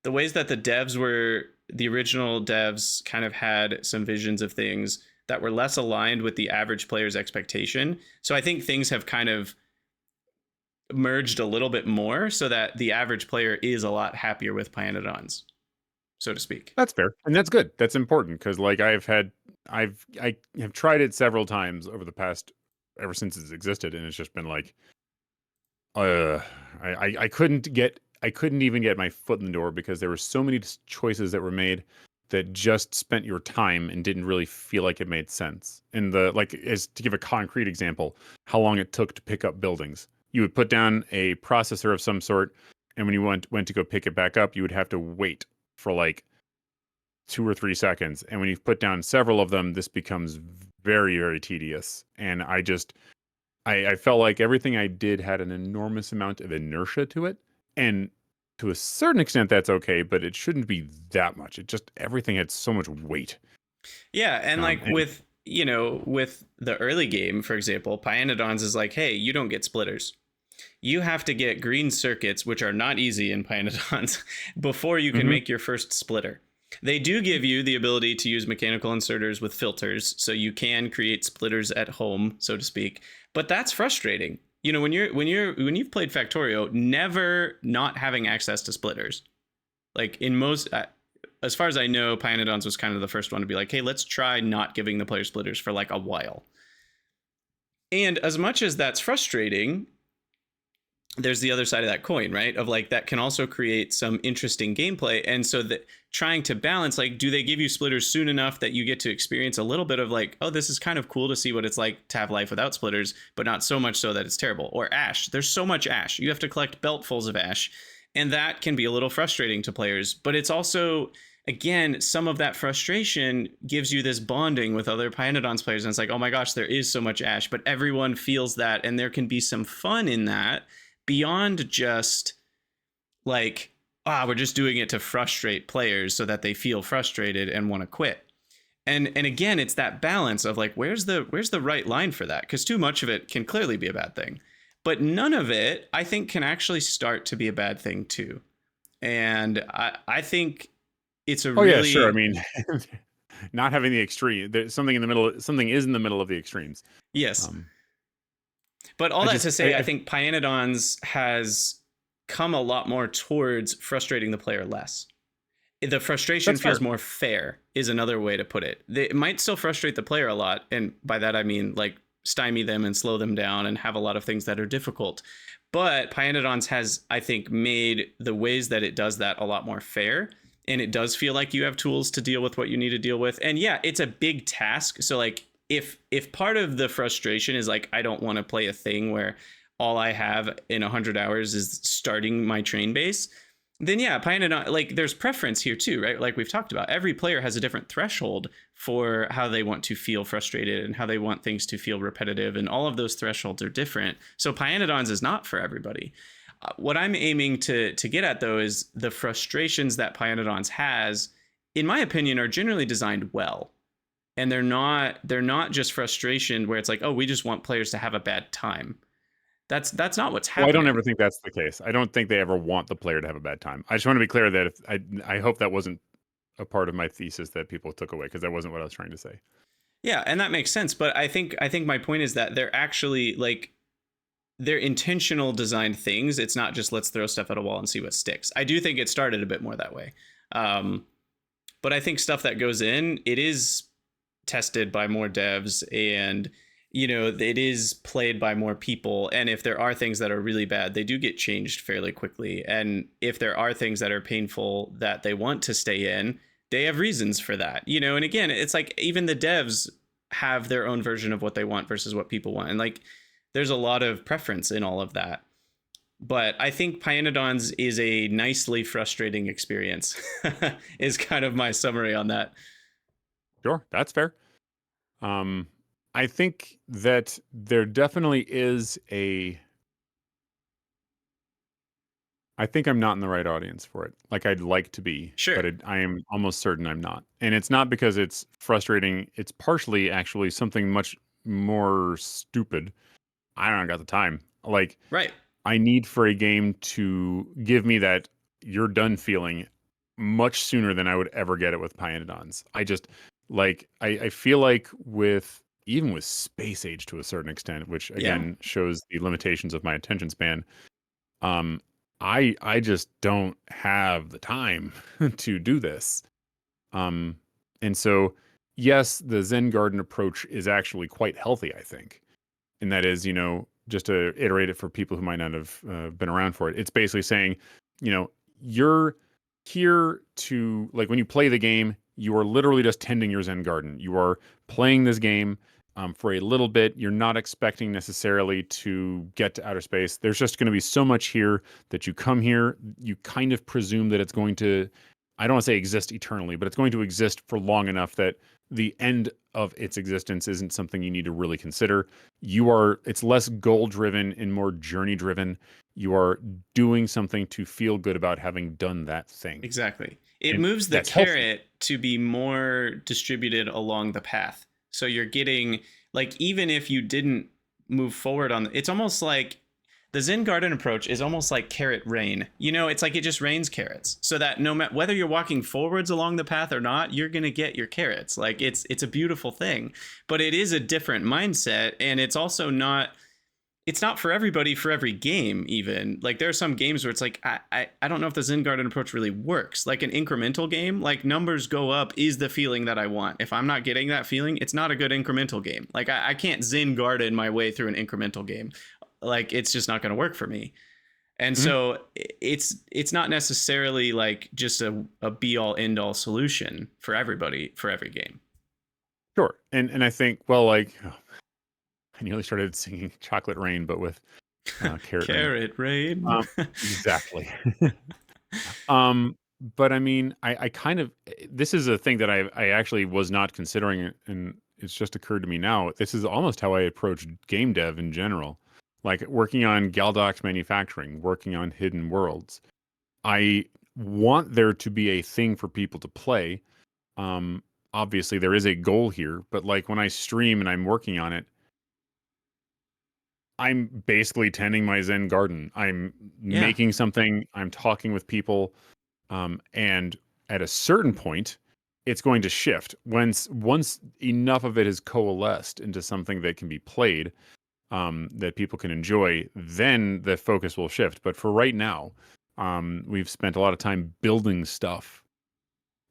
ways that the original devs kind of had some visions of things that were less aligned with the average player's expectation. So I think things have kind of merged a little bit more so that the average player is a lot happier with Pyanodons, so to speak. That's fair. And that's good. That's important because like I have tried it several times over the past, ever since it's existed. And it's just been like, I couldn't even get my foot in the door because there were so many choices that were made that just spent your time and didn't really feel like it made sense. And as to give a concrete example, how long it took to pick up buildings. You would put down a processor of some sort, and when you went to go pick it back up, you would have to wait for like 2 or 3 seconds. And when you've put down several of them, this becomes very, very tedious. And I felt like everything I did had an enormous amount of inertia to it. And to a certain extent, that's okay, but it shouldn't be that much. Everything had so much weight. Yeah, and with the early game, for example, Pyanodons is like, hey, you don't get splitters. You have to get green circuits, which are not easy in Pyanodons, before you can make your first splitter. They do give you the ability to use mechanical inserters with filters, so you can create splitters at home, so to speak. But that's frustrating. You know, when you've played Factorio, never not having access to splitters. Like in most, as far as I know, Pyanodons was kind of the first one to be like, hey, let's try not giving the player splitters for like a while. And as much as that's frustrating, there's the other side of that coin, right? Of like, that can also create some interesting gameplay. And so that trying to balance, like, do they give you splitters soon enough that you get to experience a little bit of like, oh, this is kind of cool to see what it's like to have life without splitters, but not so much so that it's terrible. Or ash. There's so much ash. You have to collect beltfuls of ash. And that can be a little frustrating to players. But it's also, again, some of that frustration gives you this bonding with other Pyanodons players. And it's like, oh my gosh, there is so much ash, but everyone feels that. And there can be some fun in that beyond just like we're just doing it to frustrate players so that they feel frustrated and want to quit. And again, it's that balance of like, where's the right line for that? Because too much of it can clearly be a bad thing, but none of it, I think, can actually start to be a bad thing too. And I think it's a yeah, sure. I mean, not having the extreme, there's something in the middle. Something is in the middle of the extremes. Yes. But all that to say, I think Pyanodons has come a lot more towards frustrating the player less. The frustration feels more fair is another way to put it. It might still frustrate the player a lot. And by that, I mean like stymie them and slow them down and have a lot of things that are difficult. But Pyanodons has, I think, made the ways that it does that a lot more fair. And it does feel like you have tools to deal with what you need to deal with. And yeah, it's a big task. So like if part of the frustration is like, I don't want to play a thing where all I have in 100 hours is starting my train base, then yeah, Pyanodon, like there's preference here too, right? Like we've talked about, every player has a different threshold for how they want to feel frustrated and how they want things to feel repetitive, and all of those thresholds are different. So Pyanodons is not for everybody. What I'm aiming to get at though is the frustrations that Pyanodons has, in my opinion, are generally designed well. And they're not just frustration where it's like, oh, we just want players to have a bad time. That's not what's happening. Well, I don't ever think that's the case. I don't think they ever want the player to have a bad time. I just want to be clear that if I hope that wasn't a part of my thesis that people took away, because that wasn't what I was trying to say. Yeah, and that makes sense. But I think my point is that they're actually like, they're intentional designed things. It's not just let's throw stuff at a wall and see what sticks. I do think it started a bit more that way. But I think stuff that goes in, it is tested by more devs, and it is played by more people. And if there are things that are really bad, they do get changed fairly quickly. And if there are things that are painful that they want to stay in, they have reasons for that, and again, it's like even the devs have their own version of what they want versus what people want. And like, there's a lot of preference in all of that. But I think Pyanodons is a nicely frustrating experience is kind of my summary on that. Sure, that's fair. I think that there definitely is I think I'm not in the right audience for it. Like I'd like to be, sure, but I am almost certain I'm not. And it's not because it's frustrating. It's partially actually something much more stupid. I don't got the time. Like, right. I need for a game to give me that you're done feeling much sooner than I would ever get it with Pyanodons. I just like, I feel like even with Space Age to a certain extent, which again shows the limitations of my attention span. I just don't have the time to do this. And so, yes, the Zen Garden approach is actually quite healthy, I think. And that is, just to iterate it for people who might not have been around for it, it's basically saying, you're here to, like, when you play the game, you are literally just tending your Zen Garden. You are playing this game for a little bit. You're not expecting necessarily to get to outer space. There's just going to be so much here that you come here, you kind of presume that it's going to, I don't want to say exist eternally, but it's going to exist for long enough that the end of its existence isn't something you need to really consider. It's less goal driven and more journey driven. You are doing something to feel good about having done that thing. Exactly. It moves the carrot to be more distributed along the path. So you're getting, like, even if you didn't move forward it's almost like the Zen Garden approach is almost like carrot rain. It's like it just rains carrots, so that no matter whether you're walking forwards along the path or not, you're going to get your carrots. Like it's a beautiful thing, but it is a different mindset. And it's also it's not for everybody for every game. Even like there are some games where it's like, I don't know if the Zen Garden approach really works. Like an incremental game, like numbers go up is the feeling that I want. If I'm not getting that feeling, it's not a good incremental game. Like I can't Zen Garden my way through an incremental game. Like it's just not going to work for me. And so it's not necessarily like just a be all end all solution for everybody for every game. Sure. And I think, well, like, I nearly started singing Chocolate Rain, but with carrot rain. Exactly. But I mean, I kind of, this is a thing that I actually was not considering, and it's just occurred to me now. This is almost how I approach game dev in general. Like working on Galdoc's manufacturing, working on Hidden Worlds. I want there to be a thing for people to play. Obviously there is a goal here, but like when I stream and I'm working on it, I'm basically tending my Zen garden. I'm making something, I'm talking with people, and at a certain point, it's going to shift. Once enough of it has coalesced into something that can be played, that people can enjoy, then the focus will shift. But for right now, we've spent a lot of time building stuff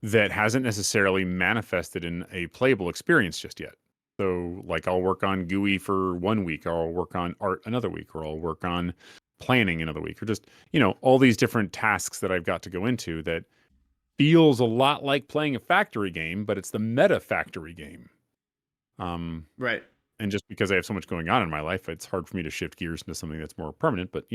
that hasn't necessarily manifested in a playable experience just yet. So like I'll work on GUI for 1 week, or I'll work on art another week, or I'll work on planning another week, or just, all these different tasks that I've got to go into that feels a lot like playing a factory game, but it's the meta factory game. Right. And just because I have so much going on in my life, it's hard for me to shift gears into something that's more permanent, but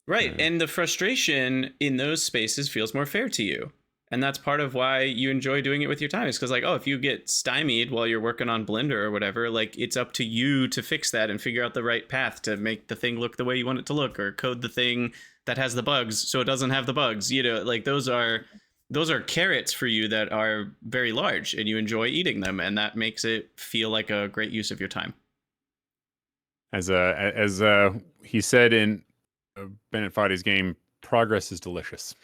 Right. And the frustration in those spaces feels more fair to you. And that's part of why you enjoy doing it with your time. Is because, like, if you get stymied while you're working on Blender or whatever, like, it's up to you to fix that and figure out the right path to make the thing look the way you want it to look, or code the thing that has the bugs so it doesn't have the bugs. Like, those are carrots for you that are very large, and you enjoy eating them, and that makes it feel like a great use of your time. As he said in Bennett Foddy's game, progress is delicious.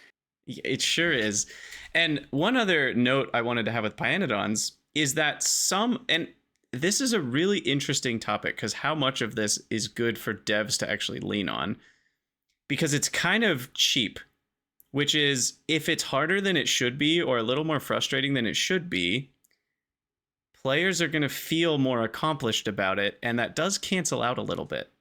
It sure is. And one other note I wanted to have with Pyanodons is that and this is a really interesting topic, because how much of this is good for devs to actually lean on, because it's kind of cheap, which is, if it's harder than it should be or a little more frustrating than it should be, players are going to feel more accomplished about it, and that does cancel out a little bit.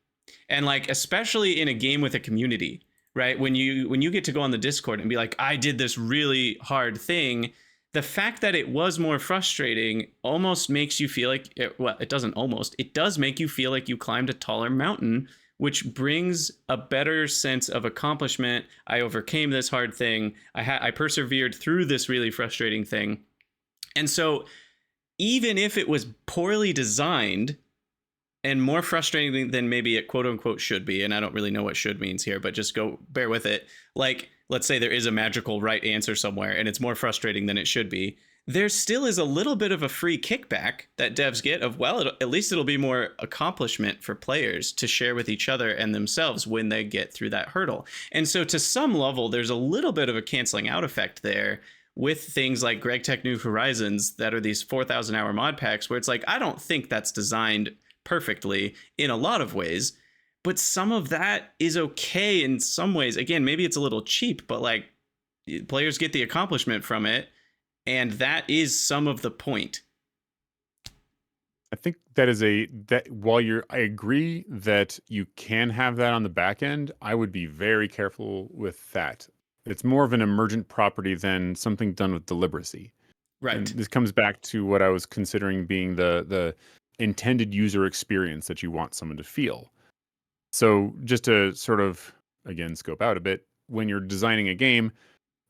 And like, especially in a game with a community, right? When you get to go on the Discord and be like, I did this really hard thing, the fact that it was more frustrating almost makes you feel like, it does make you feel like you climbed a taller mountain, which brings a better sense of accomplishment. I overcame this hard thing. I persevered through this really frustrating thing. And so even if it was poorly designed and more frustrating than maybe it quote unquote should be, and I don't really know what should means here, but just bear with it. Like, let's say there is a magical right answer somewhere and it's more frustrating than it should be. There still is a little bit of a free kickback that devs get of, at least it'll be more accomplishment for players to share with each other and themselves when they get through that hurdle. And so to some level, there's a little bit of a canceling out effect there with things like GregTech New Horizons that are these 4,000 hour mod packs, where it's like, I don't think that's designed perfectly in a lot of ways, but some of that is okay in some ways. Again, maybe it's a little cheap, but like, players get the accomplishment from it, and that is some of the point. I think I agree that you can have that on the back end, I would be very careful with that. It's more of an emergent property than something done with deliberacy. Right. And this comes back to what I was considering being the intended user experience that you want someone to feel. So just to sort of, again, scope out a bit, when you're designing a game,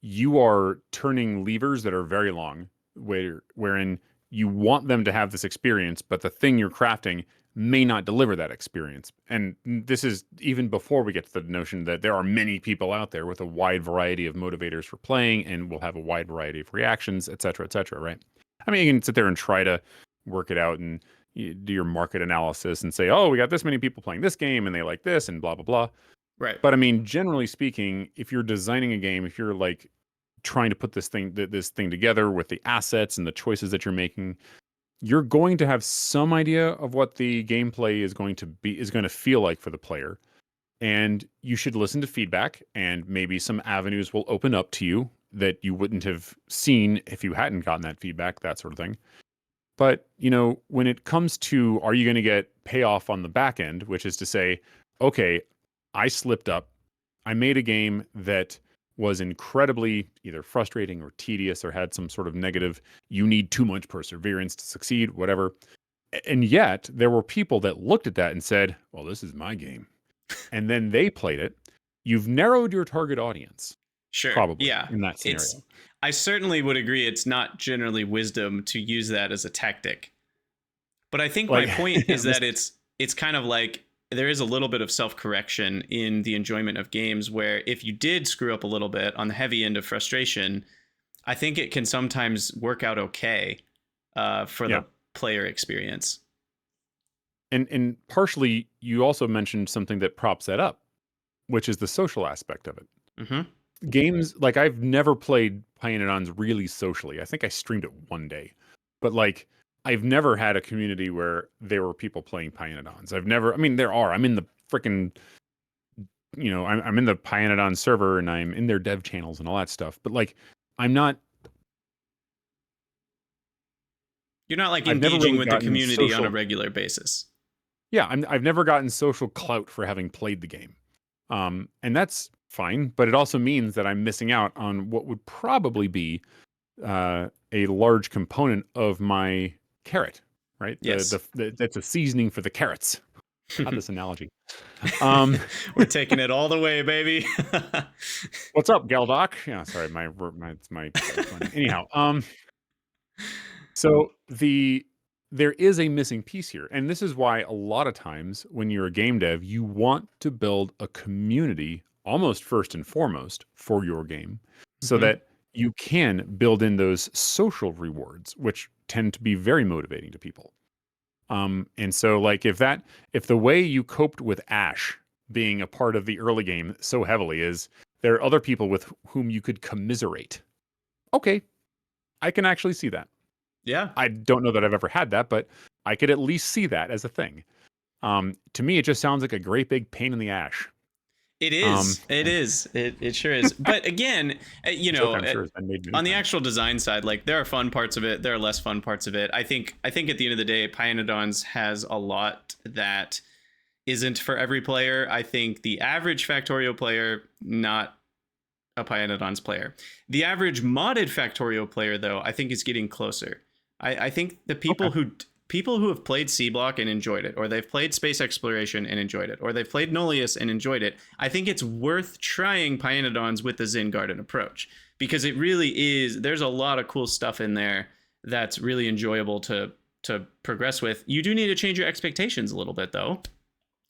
you are turning levers that are very long, wherein you want them to have this experience, but the thing you're crafting may not deliver that experience. And this is even before we get to the notion that there are many people out there with a wide variety of motivators for playing, and will have a wide variety of reactions, et cetera, right? I mean, you can sit there and try to work it out and you do your market analysis and say, oh, we got this many people playing this game and they like this and blah, blah, blah. Right. But I mean, generally speaking, if you're designing a game, if you're like trying to put this thing together with the assets and the choices that you're making, you're going to have some idea of what the gameplay is going to feel like for the player. And you should listen to feedback, and maybe some avenues will open up to you that you wouldn't have seen if you hadn't gotten that feedback, that sort of thing. But, when it comes to, are you going to get payoff on the back end, which is to say, okay, I slipped up. I made a game that was incredibly either frustrating or tedious or had some sort of negative, you need too much perseverance to succeed, whatever. And yet there were people that looked at that and said, well, this is my game. And then they played it. You've narrowed your target audience. Sure. Probably. Yeah. In that scenario. I certainly would agree it's not generally wisdom to use that as a tactic. But I think my point is that it's kind of like there is a little bit of self-correction in the enjoyment of games where if you did screw up a little bit on the heavy end of frustration, I think it can sometimes work out okay for the player experience. And partially, you also mentioned something that props that up, which is the social aspect of it. Mm-hmm. Games, like I've never played Pyanodons really socially. I think I streamed it one day. But like, I've never had a community where there were people playing Pyanodons. I mean, there are. I'm in the freaking, I'm in the Pyanodon server and I'm in their dev channels and all that stuff. But like, I'm not. You're not like engaging with the community on a regular basis. Yeah, I've never gotten social clout for having played the game. And that's fine, but it also means that I'm missing out on what would probably be a large component of my carrot, right? Yes. That's a seasoning for the carrots. Not this analogy. We're taking it all the way, baby. What's up, Galdoc? Yeah, sorry, my anyhow. So there is a missing piece here, and this is why a lot of times when you're a game dev, you want to build a community almost first and foremost for your game, so that you can build in those social rewards, which tend to be very motivating to people. And so like if the way you coped with Ash being a part of the early game so heavily is there are other people with whom you could commiserate. Okay, I can actually see that. Yeah. I don't know that I've ever had that, but I could at least see that as a thing. To me, it just sounds like a great big pain in the ash. It is. It sure is. But again, on the actual design side, like there are fun parts of it. There are less fun parts of it. I think at the end of the day, Pyanodons has a lot that isn't for every player. I think the average Factorio player, not a Pyanodons player. The average modded Factorio player, though, I think is getting closer. I think the people who have played C-Block and enjoyed it, or they've played Space Exploration and enjoyed it, or they've played Nullius and enjoyed it, I think it's worth trying Pyanodons with the Zen Garden approach, because it really is, there's a lot of cool stuff in there that's really enjoyable to progress with. You do need to change your expectations a little bit, though.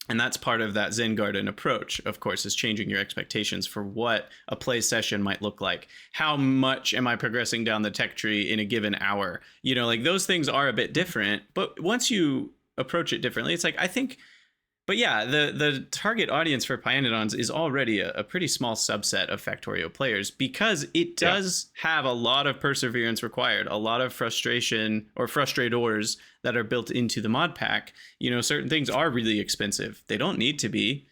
And that's part of that Zen Garden approach, of course, is changing your expectations for what a play session might look like. How much am I progressing down the tech tree in a given hour? Like those things are a bit different. But once you approach it differently, it's like, I think, but yeah, the target audience for Pyanodons is already a pretty small subset of Factorio players, because it does have a lot of perseverance required, a lot of frustration or frustrators that are built into the mod pack. Certain things are really expensive. They don't need to be.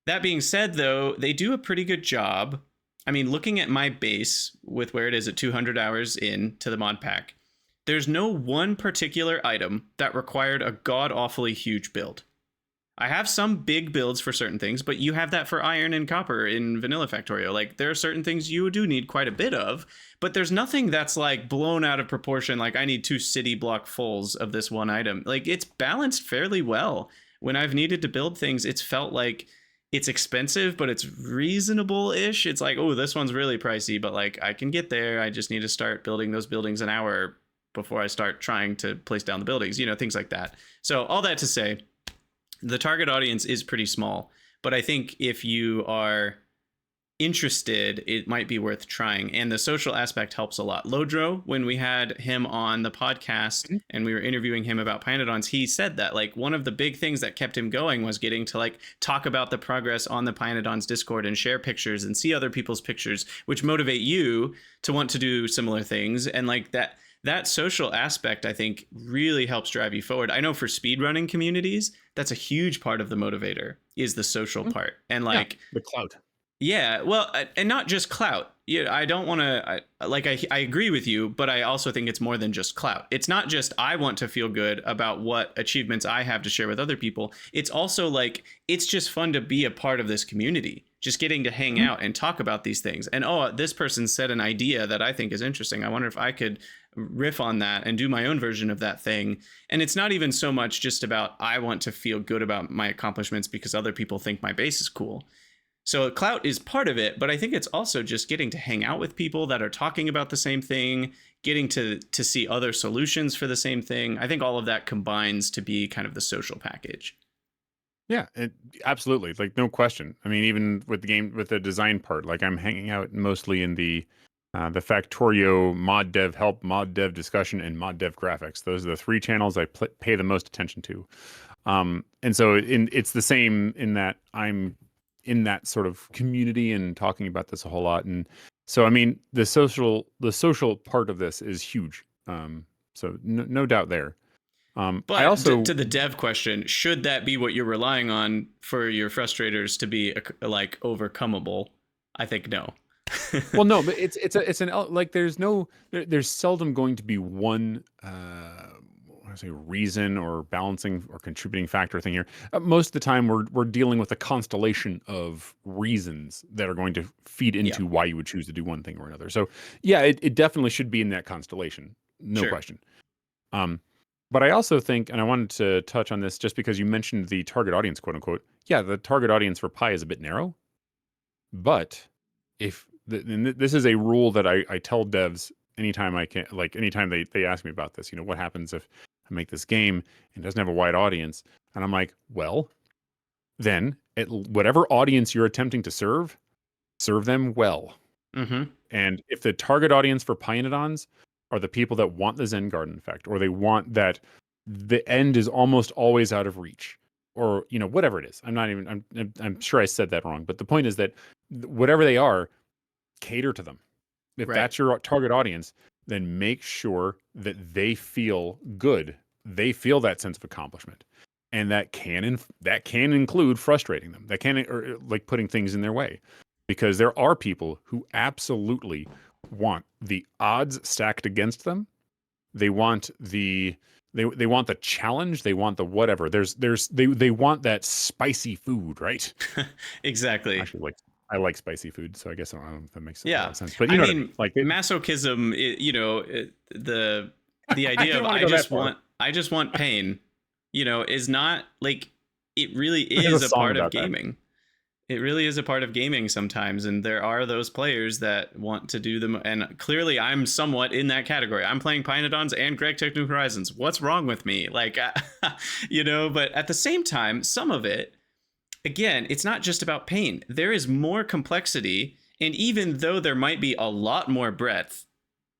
That being said, though, they do a pretty good job. I mean, looking at my base with where it is at 200 hours into the mod pack, there's no one particular item that required a god-awfully huge build. I have some big builds for certain things, but you have that for iron and copper in vanilla Factorio. Like, there are certain things you do need quite a bit of, but there's nothing that's like blown out of proportion. Like, I need 2 city block fulls of this one item. Like, it's balanced fairly well. When I've needed to build things, it's felt like it's expensive, but it's reasonable-ish. It's like, oh, this one's really pricey, but like I can get there. I just need to start building those buildings an hour before I start trying to place down the buildings, things like that. So all that to say, the target audience is pretty small, but I think if you are interested, it might be worth trying. And the social aspect helps a lot. Lodro, when we had him on the podcast and we were interviewing him about Pyanodons, he said that like one of the big things that kept him going was getting to like talk about the progress on the Pyanodons Discord and share pictures and see other people's pictures, which motivate you to want to do similar things. And like that social aspect, I think, really helps drive you forward. I know for speedrunning communities, that's a huge part of the motivator, is the social part. And like the clout. Yeah, well, and not just clout. I don't want to, I agree with you, but I also think it's more than just clout. It's not just I want to feel good about what achievements I have to share with other people. It's also like, it's just fun to be a part of this community, just getting to hang out and talk about these things. And, oh, this person said an idea that I think is interesting. I wonder if I could riff on that and do my own version of that thing. And it's not even so much just about I want to feel good about my accomplishments because other people think my base is cool. So clout is part of it, but I think it's also just getting to hang out with people that are talking about the same thing, getting to see other solutions for the same thing. I think all of that combines to be kind of the social package. Yeah, absolutely. Like, no question. I mean, even with the game, with the design part, like I'm hanging out mostly in the Factorio mod dev help, mod dev discussion, and mod dev graphics. Those are the three channels I pay the most attention to. And so it's the same in that I'm in that sort of community and talking about this a whole lot. And so, I mean, the social part of this is huge. So no doubt there. But I also to the dev question, should that be what you're relying on for your frustrators to be like overcomeable? I think no. Well, no, but it's an like there's seldom going to be one I say reason or balancing or contributing factor thing here. Most of the time, we're dealing with a constellation of reasons that are going to feed into why you would choose to do one thing or another. So yeah, it definitely should be in that constellation, no question. But I also think, and I wanted to touch on this just because you mentioned the target audience, quote unquote. Yeah, the target audience for Pi is a bit narrow, but if this is a rule that I tell devs anytime I can, like anytime they ask me about this, what happens if I make this game and it doesn't have a wide audience? And I'm like, well, then whatever audience you're attempting to serve them well. Mm-hmm. And if the target audience for Pyanodons are the people that want the Zen Garden effect, or they want that the end is almost always out of reach, or whatever it is. I'm sure I said that wrong, but the point is that whatever they are, cater to them. If that's your target audience, then make sure that they feel good. They feel that sense of accomplishment, and that can include frustrating them. That can, or like putting things in their way, because there are people who absolutely want the odds stacked against them. They want they want the challenge. They want the whatever. They want that spicy food, right? Exactly. Actually, I like spicy food, so I guess I don't know if that makes a lot of sense. But I mean, like masochism, the idea of I just want pain, is not like, it really is a part of gaming. It really is a part of gaming sometimes, and there are those players that want to do them, and clearly I'm somewhat in that category. I'm playing Pyanodons and Greg Tech New Horizons. What's wrong with me? Like, but at the same time, some of it, again, it's not just about pain. There is more complexity, and even though there might be a lot more breadth,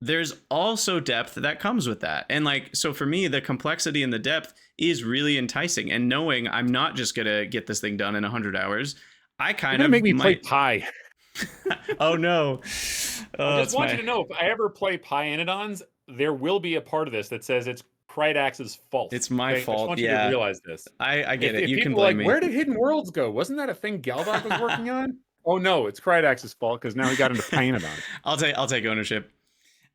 there's also depth that comes with that. And so for me, the complexity and the depth is really enticing, and knowing I'm not just going to get this thing done in 100 hours. I kind of make me play Pi. Oh no! I just want you to know, if I ever play Pyanodons, there will be a part of this that says it's Krydax's fault. It's my fault. I just want you to realize this. I get it. If you can blame me. Where did Hidden Worlds go? Wasn't that a thing Galdoc was working on? Oh no, it's Krydax's fault because now he got into Pyanodons. I'll take ownership.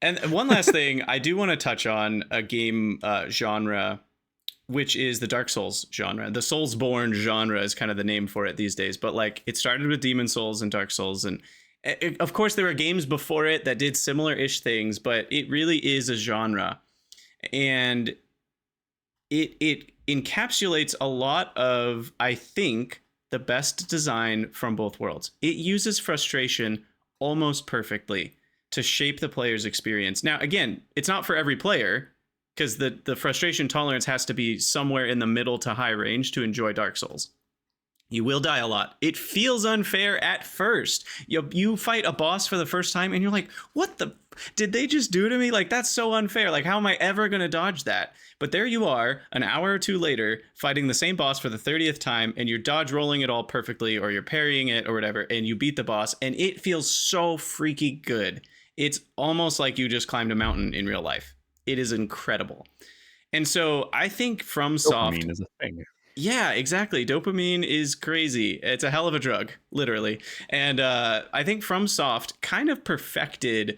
And one last thing, I do want to touch on a game genre, which is the Dark Souls genre. The Soulsborne genre is kind of the name for it these days. But it started with Demon Souls and Dark Souls. And of course, there were games before it that did similar-ish things, but it really is a genre. And it encapsulates a lot of, I think, the best design from both worlds. It uses frustration almost perfectly to shape the player's experience. Now, again, it's not for every player, because the frustration tolerance has to be somewhere in the middle to high range to enjoy Dark Souls. You will die a lot. It feels unfair at first. You fight a boss for the first time and you're like, what did they just do to me? Like, that's so unfair. Like, how am I ever going to dodge that? But there you are, an hour or two later, fighting the same boss for the 30th time, and you're dodge rolling it all perfectly, or you're parrying it or whatever, and you beat the boss, and it feels so freaky good. It's almost like you just climbed a mountain in real life. It is incredible. And so I think FromSoft... Dopamine is a thing. Yeah, exactly. Dopamine is crazy. It's a hell of a drug, literally. And I think FromSoft kind of perfected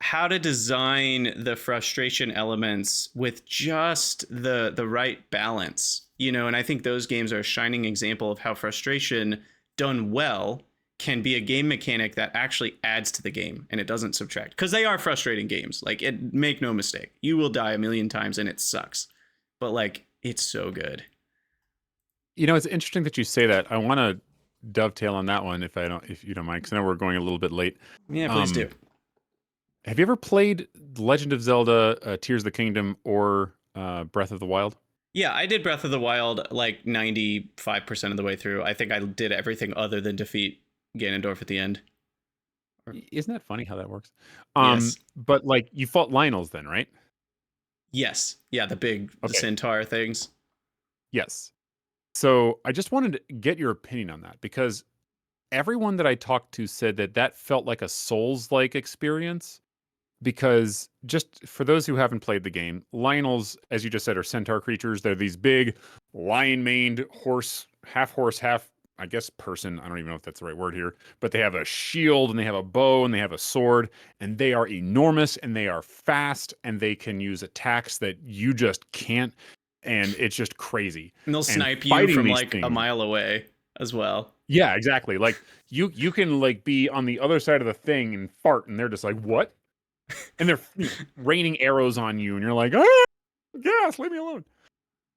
how to design the frustration elements with just the right balance. And I think those games are a shining example of how frustration done well can be a game mechanic that actually adds to the game and it doesn't subtract, because they are frustrating games. Make no mistake, you will die a million times and it sucks, but it's so good. It's interesting that you say that. I want to dovetail on that one if you don't mind, because I know we're going a little bit late. Yeah, please do. Have you ever played Legend of Zelda Tears of the Kingdom or Breath of the Wild? Yeah, I did Breath of the Wild like 95% of the way through. I think I did everything other than defeat Ganondorf at the end. Isn't that funny how that works? Yes. But like you fought Lionels then, right? Yes. Yeah, the Okay. centaur things. Yes. So I just wanted to get your opinion on that because everyone that I talked to said that that felt like a Souls-like experience. Because just for those who haven't played the game, Lionels, as you just said, are centaur creatures. They're these big, lion-maned horse, half, I guess, person. I don't even know if that's the right word here. But they have a shield, and they have a bow, and they have a sword, and they are enormous, and they are fast, and they can use attacks that you just can't, and it's just crazy. And they'll And snipe you fighting from these like a things, mile away as well. yeah, exactly. Like you can like be on the other side of the thing and fart, and they're just like, what? And they're raining arrows on you, and you're like, ah, gas, leave me alone.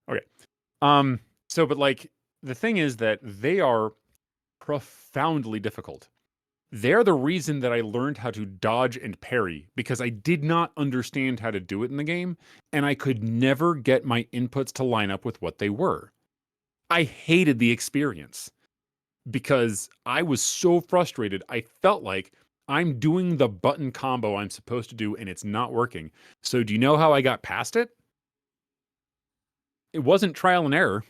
Okay. So, but like, the thing is that they are profoundly difficult. They're the reason that I learned how to dodge and parry because I did not understand how to do it in the game, and I could never get my inputs to line up with what they were. I hated the experience because I was so frustrated. I felt like I'm doing the button combo I'm supposed to do and it's not working. So do you know how I got past it? It wasn't trial and error.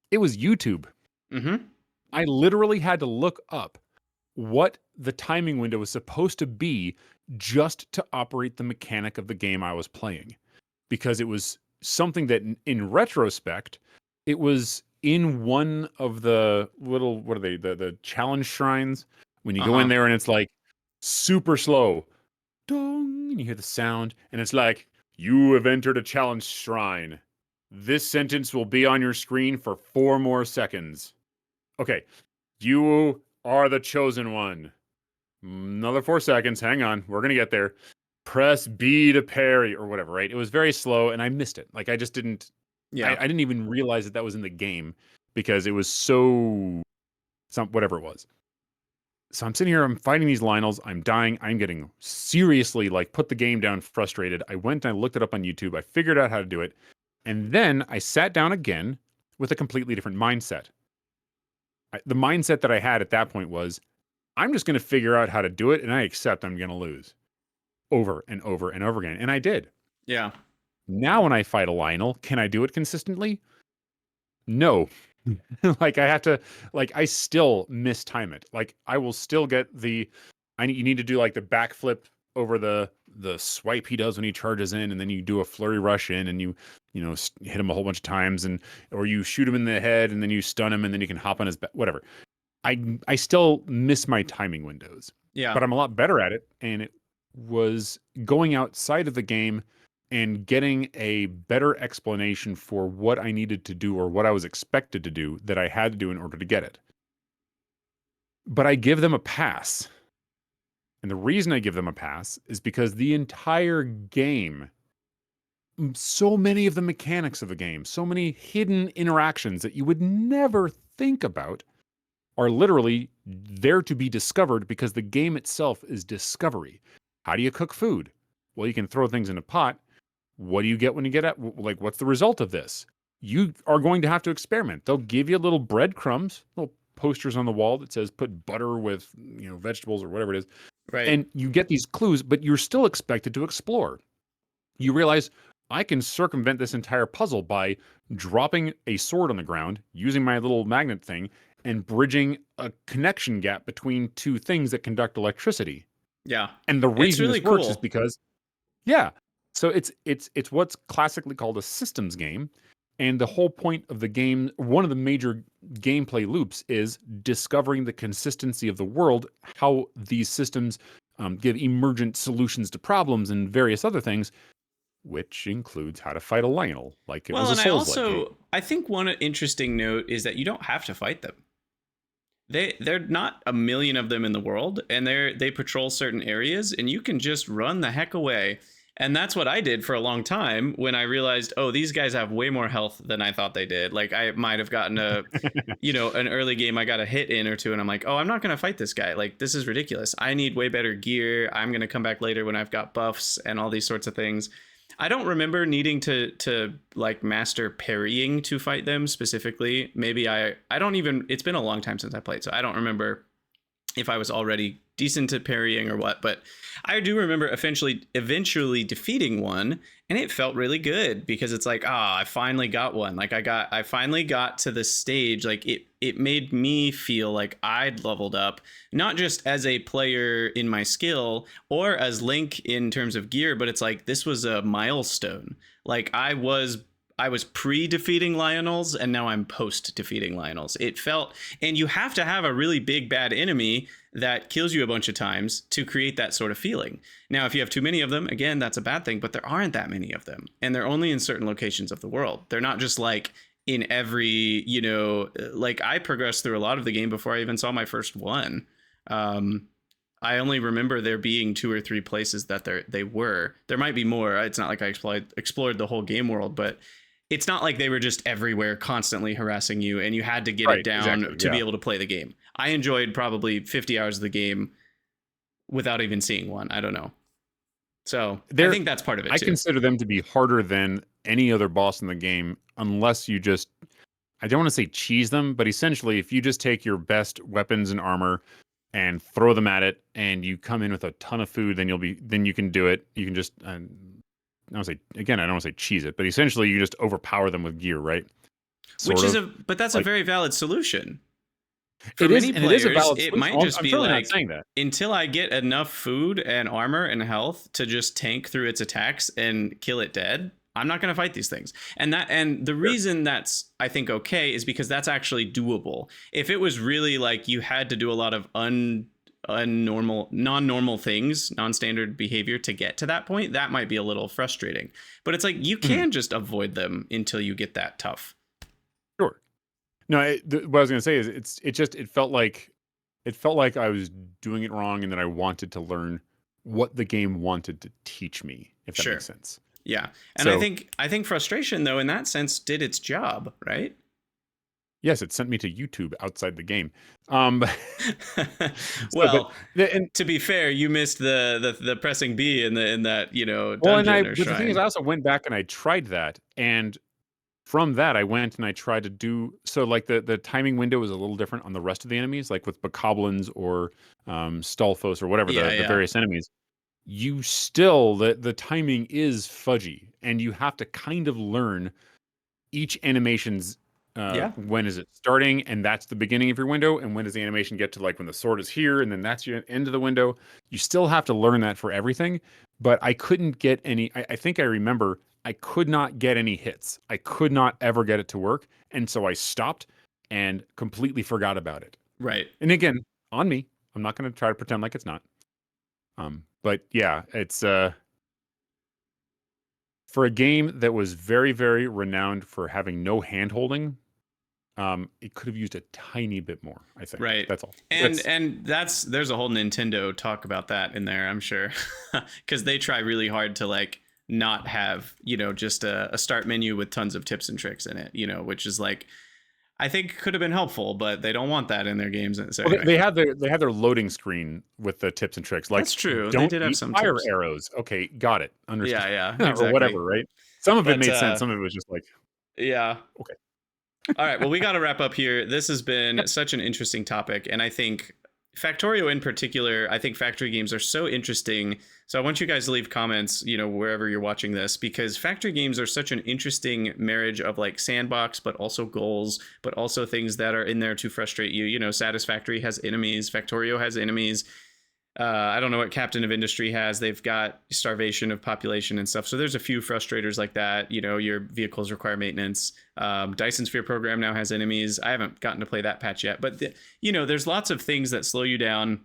It was YouTube. Mm-hmm. I literally had to look up what the timing window was supposed to be just to operate the mechanic of the game I was playing. Because it was something that in retrospect, it was in one of the little, what are they, the challenge shrines, when you go in there and it's like super slow, dong, and you hear the sound, and it's like, you have entered a challenge shrine. This sentence will be on your screen for 4 more seconds. Okay, you are the chosen one. Another 4 seconds. Hang on, we're gonna get there. Press B to parry or whatever, right? It was very slow, and I missed it. Like I just didn't. Yeah. I didn't even realize that was in the game because it was so whatever it was. So I'm sitting here, I'm fighting these Lionels, I'm dying, I'm getting seriously like put the game down, frustrated. I went and I looked it up on YouTube, I figured out how to do it, and then I sat down again with a completely different mindset. The mindset that I had at that point was, I'm just going to figure out how to do it, and I accept I'm going to lose over and over and over again, and I did. Yeah. Now when I fight a Lionel, can I do it consistently? No. Like I have to, like I still mistime it. Like I will still get you need to do like the backflip over the swipe he does when he charges in, and then you do a flurry rush in, and you hit him a whole bunch of times, or you shoot him in the head, and then you stun him, and then you can hop on his back, whatever. I still miss my timing windows. Yeah. But I'm a lot better at it, and it was going outside of the game and getting a better explanation for what I needed to do or what I was expected to do that I had to do in order to get it. But I give them a pass. And the reason I give them a pass is because the entire game, so many of the mechanics of the game, so many hidden interactions that you would never think about are literally there to be discovered because the game itself is discovery. How do you cook food? Well, you can throw things in a pot. What do you get when you get at, like, what's the result of this? You are going to have to experiment. They'll give you little breadcrumbs, little posters on the wall that says put butter with, vegetables or whatever it is. Right. And you get these clues, but you're still expected to explore. You realize I can circumvent this entire puzzle by dropping a sword on the ground, using my little magnet thing, and bridging a connection gap between two things that conduct electricity. Yeah. And the reason really this works cool. is because, yeah. So it's what's classically called a systems game. And the whole point of the game, one of the major gameplay loops is discovering the consistency of the world, how these systems give emergent solutions to problems and various other things, which includes how to fight a Lionel, like it was a Soulslike game. I think one interesting note is that you don't have to fight them. They're not a million of them in the world, and they patrol certain areas, and you can just run the heck away. And that's what I did for a long time when I realized, oh, these guys have way more health than I thought they did. Like I might have gotten an early game, I got a hit in or two, and I'm like, oh, I'm not going to fight this guy. Like, this is ridiculous. I need way better gear. I'm going to come back later when I've got buffs and all these sorts of things. I don't remember needing to like master parrying to fight them specifically. Maybe I don't even, it's been a long time since I played, so I don't remember if I was already decent at parrying or what, but I do remember eventually defeating one, and it felt really good because it's like, I finally got one. Like I finally got to the stage. Like it made me feel like I'd leveled up, not just as a player in my skill or as Link in terms of gear, but it's like, this was a milestone. Like I was pre-defeating Lionels, and now I'm post-defeating Lionels. It felt, and you have to have a really big bad enemy that kills you a bunch of times to create that sort of feeling. Now, if you have too many of them, again, that's a bad thing, but there aren't that many of them, and they're only in certain locations of the world. They're not just like in every, like I progressed through a lot of the game before I even saw my first one. I only remember there being 2 or 3 places that they were. There might be more. It's not like I explored the whole game world, but it's not like they were just everywhere constantly harassing you and you had to get it down to be able to play the game. I enjoyed probably 50 hours of the game without even seeing one. I don't know. So I think that's part of it too. I consider them to be harder than any other boss in the game, unless you just, I don't want to say cheese them, but essentially if you just take your best weapons and armor and throw them at it and you come in with a ton of food, then you can do it. You can just, I don't want to say cheese it, but essentially you just overpower them with gear, right? But that's a very valid solution. For it many is, players, it is a valid it solution. might just be like, not saying that. Until I get enough food and armor and health to just tank through its attacks and kill it dead, I'm not going to fight these things. And the reason that's, I think, okay is because that's actually doable. If it was really like you had to do a lot of non-normal things, non-standard behavior to get to that point, that might be a little frustrating. But it's like you can just avoid them until you get that tough. Sure. No, what I was going to say is it felt like I was doing it wrong, and that I wanted to learn what the game wanted to teach me, if that makes sense. Yeah. And so, I think frustration, though, in that sense, did its job, right? Yes, it sent me to YouTube outside the game. Well, to be fair, you missed the pressing B in that dungeon or shrine. The thing is, I also went back and I tried that, and from that I went and I tried to do so. Like the timing window was a little different on the rest of the enemies, like with bokoblins or Stalfos or whatever the various enemies. You still the timing is fudgy, and you have to kind of learn each animation's when is it starting, and that's the beginning of your window, and when does the animation get to like when the sword is here, and then that's your end of the window. You still have to learn that for everything, but I couldn't get any. I think I remember I could not get any hits. I could not ever get it to work, and so I stopped and completely forgot about it. Right. And again, on me. I'm not going to try to pretend like it's not. But yeah, it's for a game that was very, very renowned for having no hand holding. It could have used a tiny bit more, I think. Right. That's all. And there's a whole Nintendo talk about that in there, I'm sure, because they try really hard to like not have just a start menu with tons of tips and tricks in it, which is like, I think could have been helpful, but they don't want that in their games. So anyway. They had their loading screen with the tips and tricks. Like, that's true. Don't they did have some fire tips. arrows. Okay, got it. Understood. Yeah, exactly. Or whatever, right? Some of it made sense. Some of it was just like, yeah. Okay. All right. Well, we got to wrap up here. This has been such an interesting topic, and I think Factorio in particular, I think factory games are so interesting. So I want you guys to leave comments, wherever you're watching this, because factory games are such an interesting marriage of like sandbox, but also goals, but also things that are in there to frustrate you. Satisfactory has enemies. Factorio has enemies. I don't know what Captain of Industry has. They've got starvation of population and stuff. So there's a few frustrators like that. Your vehicles require maintenance. Dyson Sphere program now has enemies. I haven't gotten to play that patch yet, but there's lots of things that slow you down.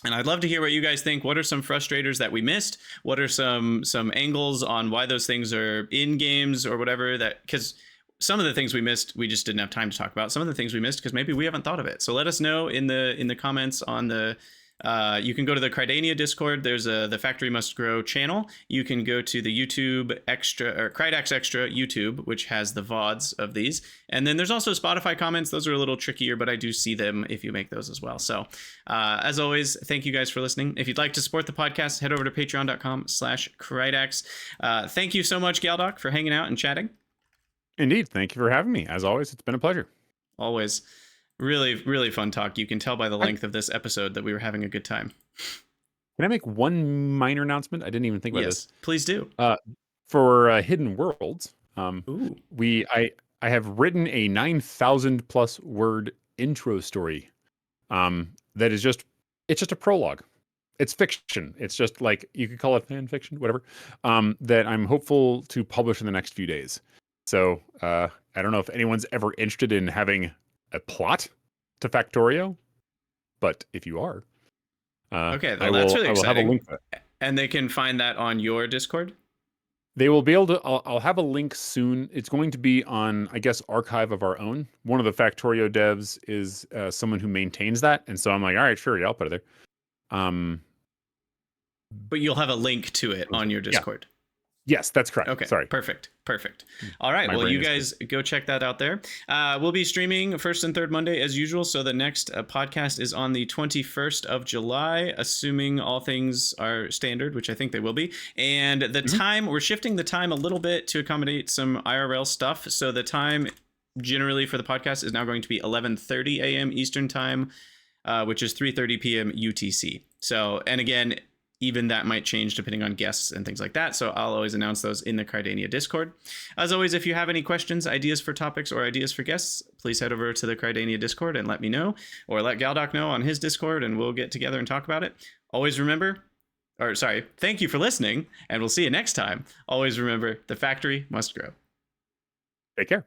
And I'd love to hear what you guys think. What are some frustrators that we missed? What are some angles on why those things are in games or whatever? Because some of the things we missed, we just didn't have time to talk about. Some of the things we missed because maybe we haven't thought of it. So let us know in the comments on the You can go to the Krydania Discord. There's the Factory Must Grow channel. You can go to the YouTube Extra or Krydax Extra YouTube, which has the VODs of these. And then there's also Spotify comments. Those are a little trickier, but I do see them if you make those as well. So as always, thank you guys for listening. If you'd like to support the podcast, head over to patreon.com/Krydax. Thank you so much, Galdoc, for hanging out and chatting. Indeed. Thank you for having me. As always, it's been a pleasure. Always. Really, really fun talk. You can tell by the length of this episode that we were having a good time. Can I make one minor announcement? I didn't even think about this. Please do. For Hidden Worlds, Ooh. I have written a 9,000 plus word intro story. That is it's just a prologue. It's fiction. It's just like, you could call it fan fiction, whatever. That I'm hopeful to publish in the next few days. So I don't know if anyone's ever interested in having a plot to Factorio, but if you are, okay, well, that's really exciting. Have a link to it. And they can find that on your Discord? They will be able to. I'll have a link soon. It's going to be on, I guess, Archive of Our Own. One of the Factorio devs is someone who maintains that, and so I'm like, all right, sure, yeah, I'll put it there. But you'll have a link to it on your Discord. Yeah. Yes, that's correct. Okay, sorry. Perfect. All right, well, you guys go check that out there. We'll be streaming first and third Monday as usual, so the next podcast is on the 21st of July, assuming all things are standard, which I think they will be. And the time, we're shifting the time a little bit to accommodate some IRL stuff, so the time generally for the podcast is now going to be 11:30 a.m. Eastern Time, which is 3:30 p.m. UTC. So, and again, even that might change depending on guests and things like that. So I'll always announce those in the Krydania Discord. As always, if you have any questions, ideas for topics, or ideas for guests, please head over to the Krydania Discord and let me know, or let Galdoc know on his Discord, and we'll get together and talk about it. Always remember, thank you for listening, and we'll see you next time. Always remember, the factory must grow. Take care.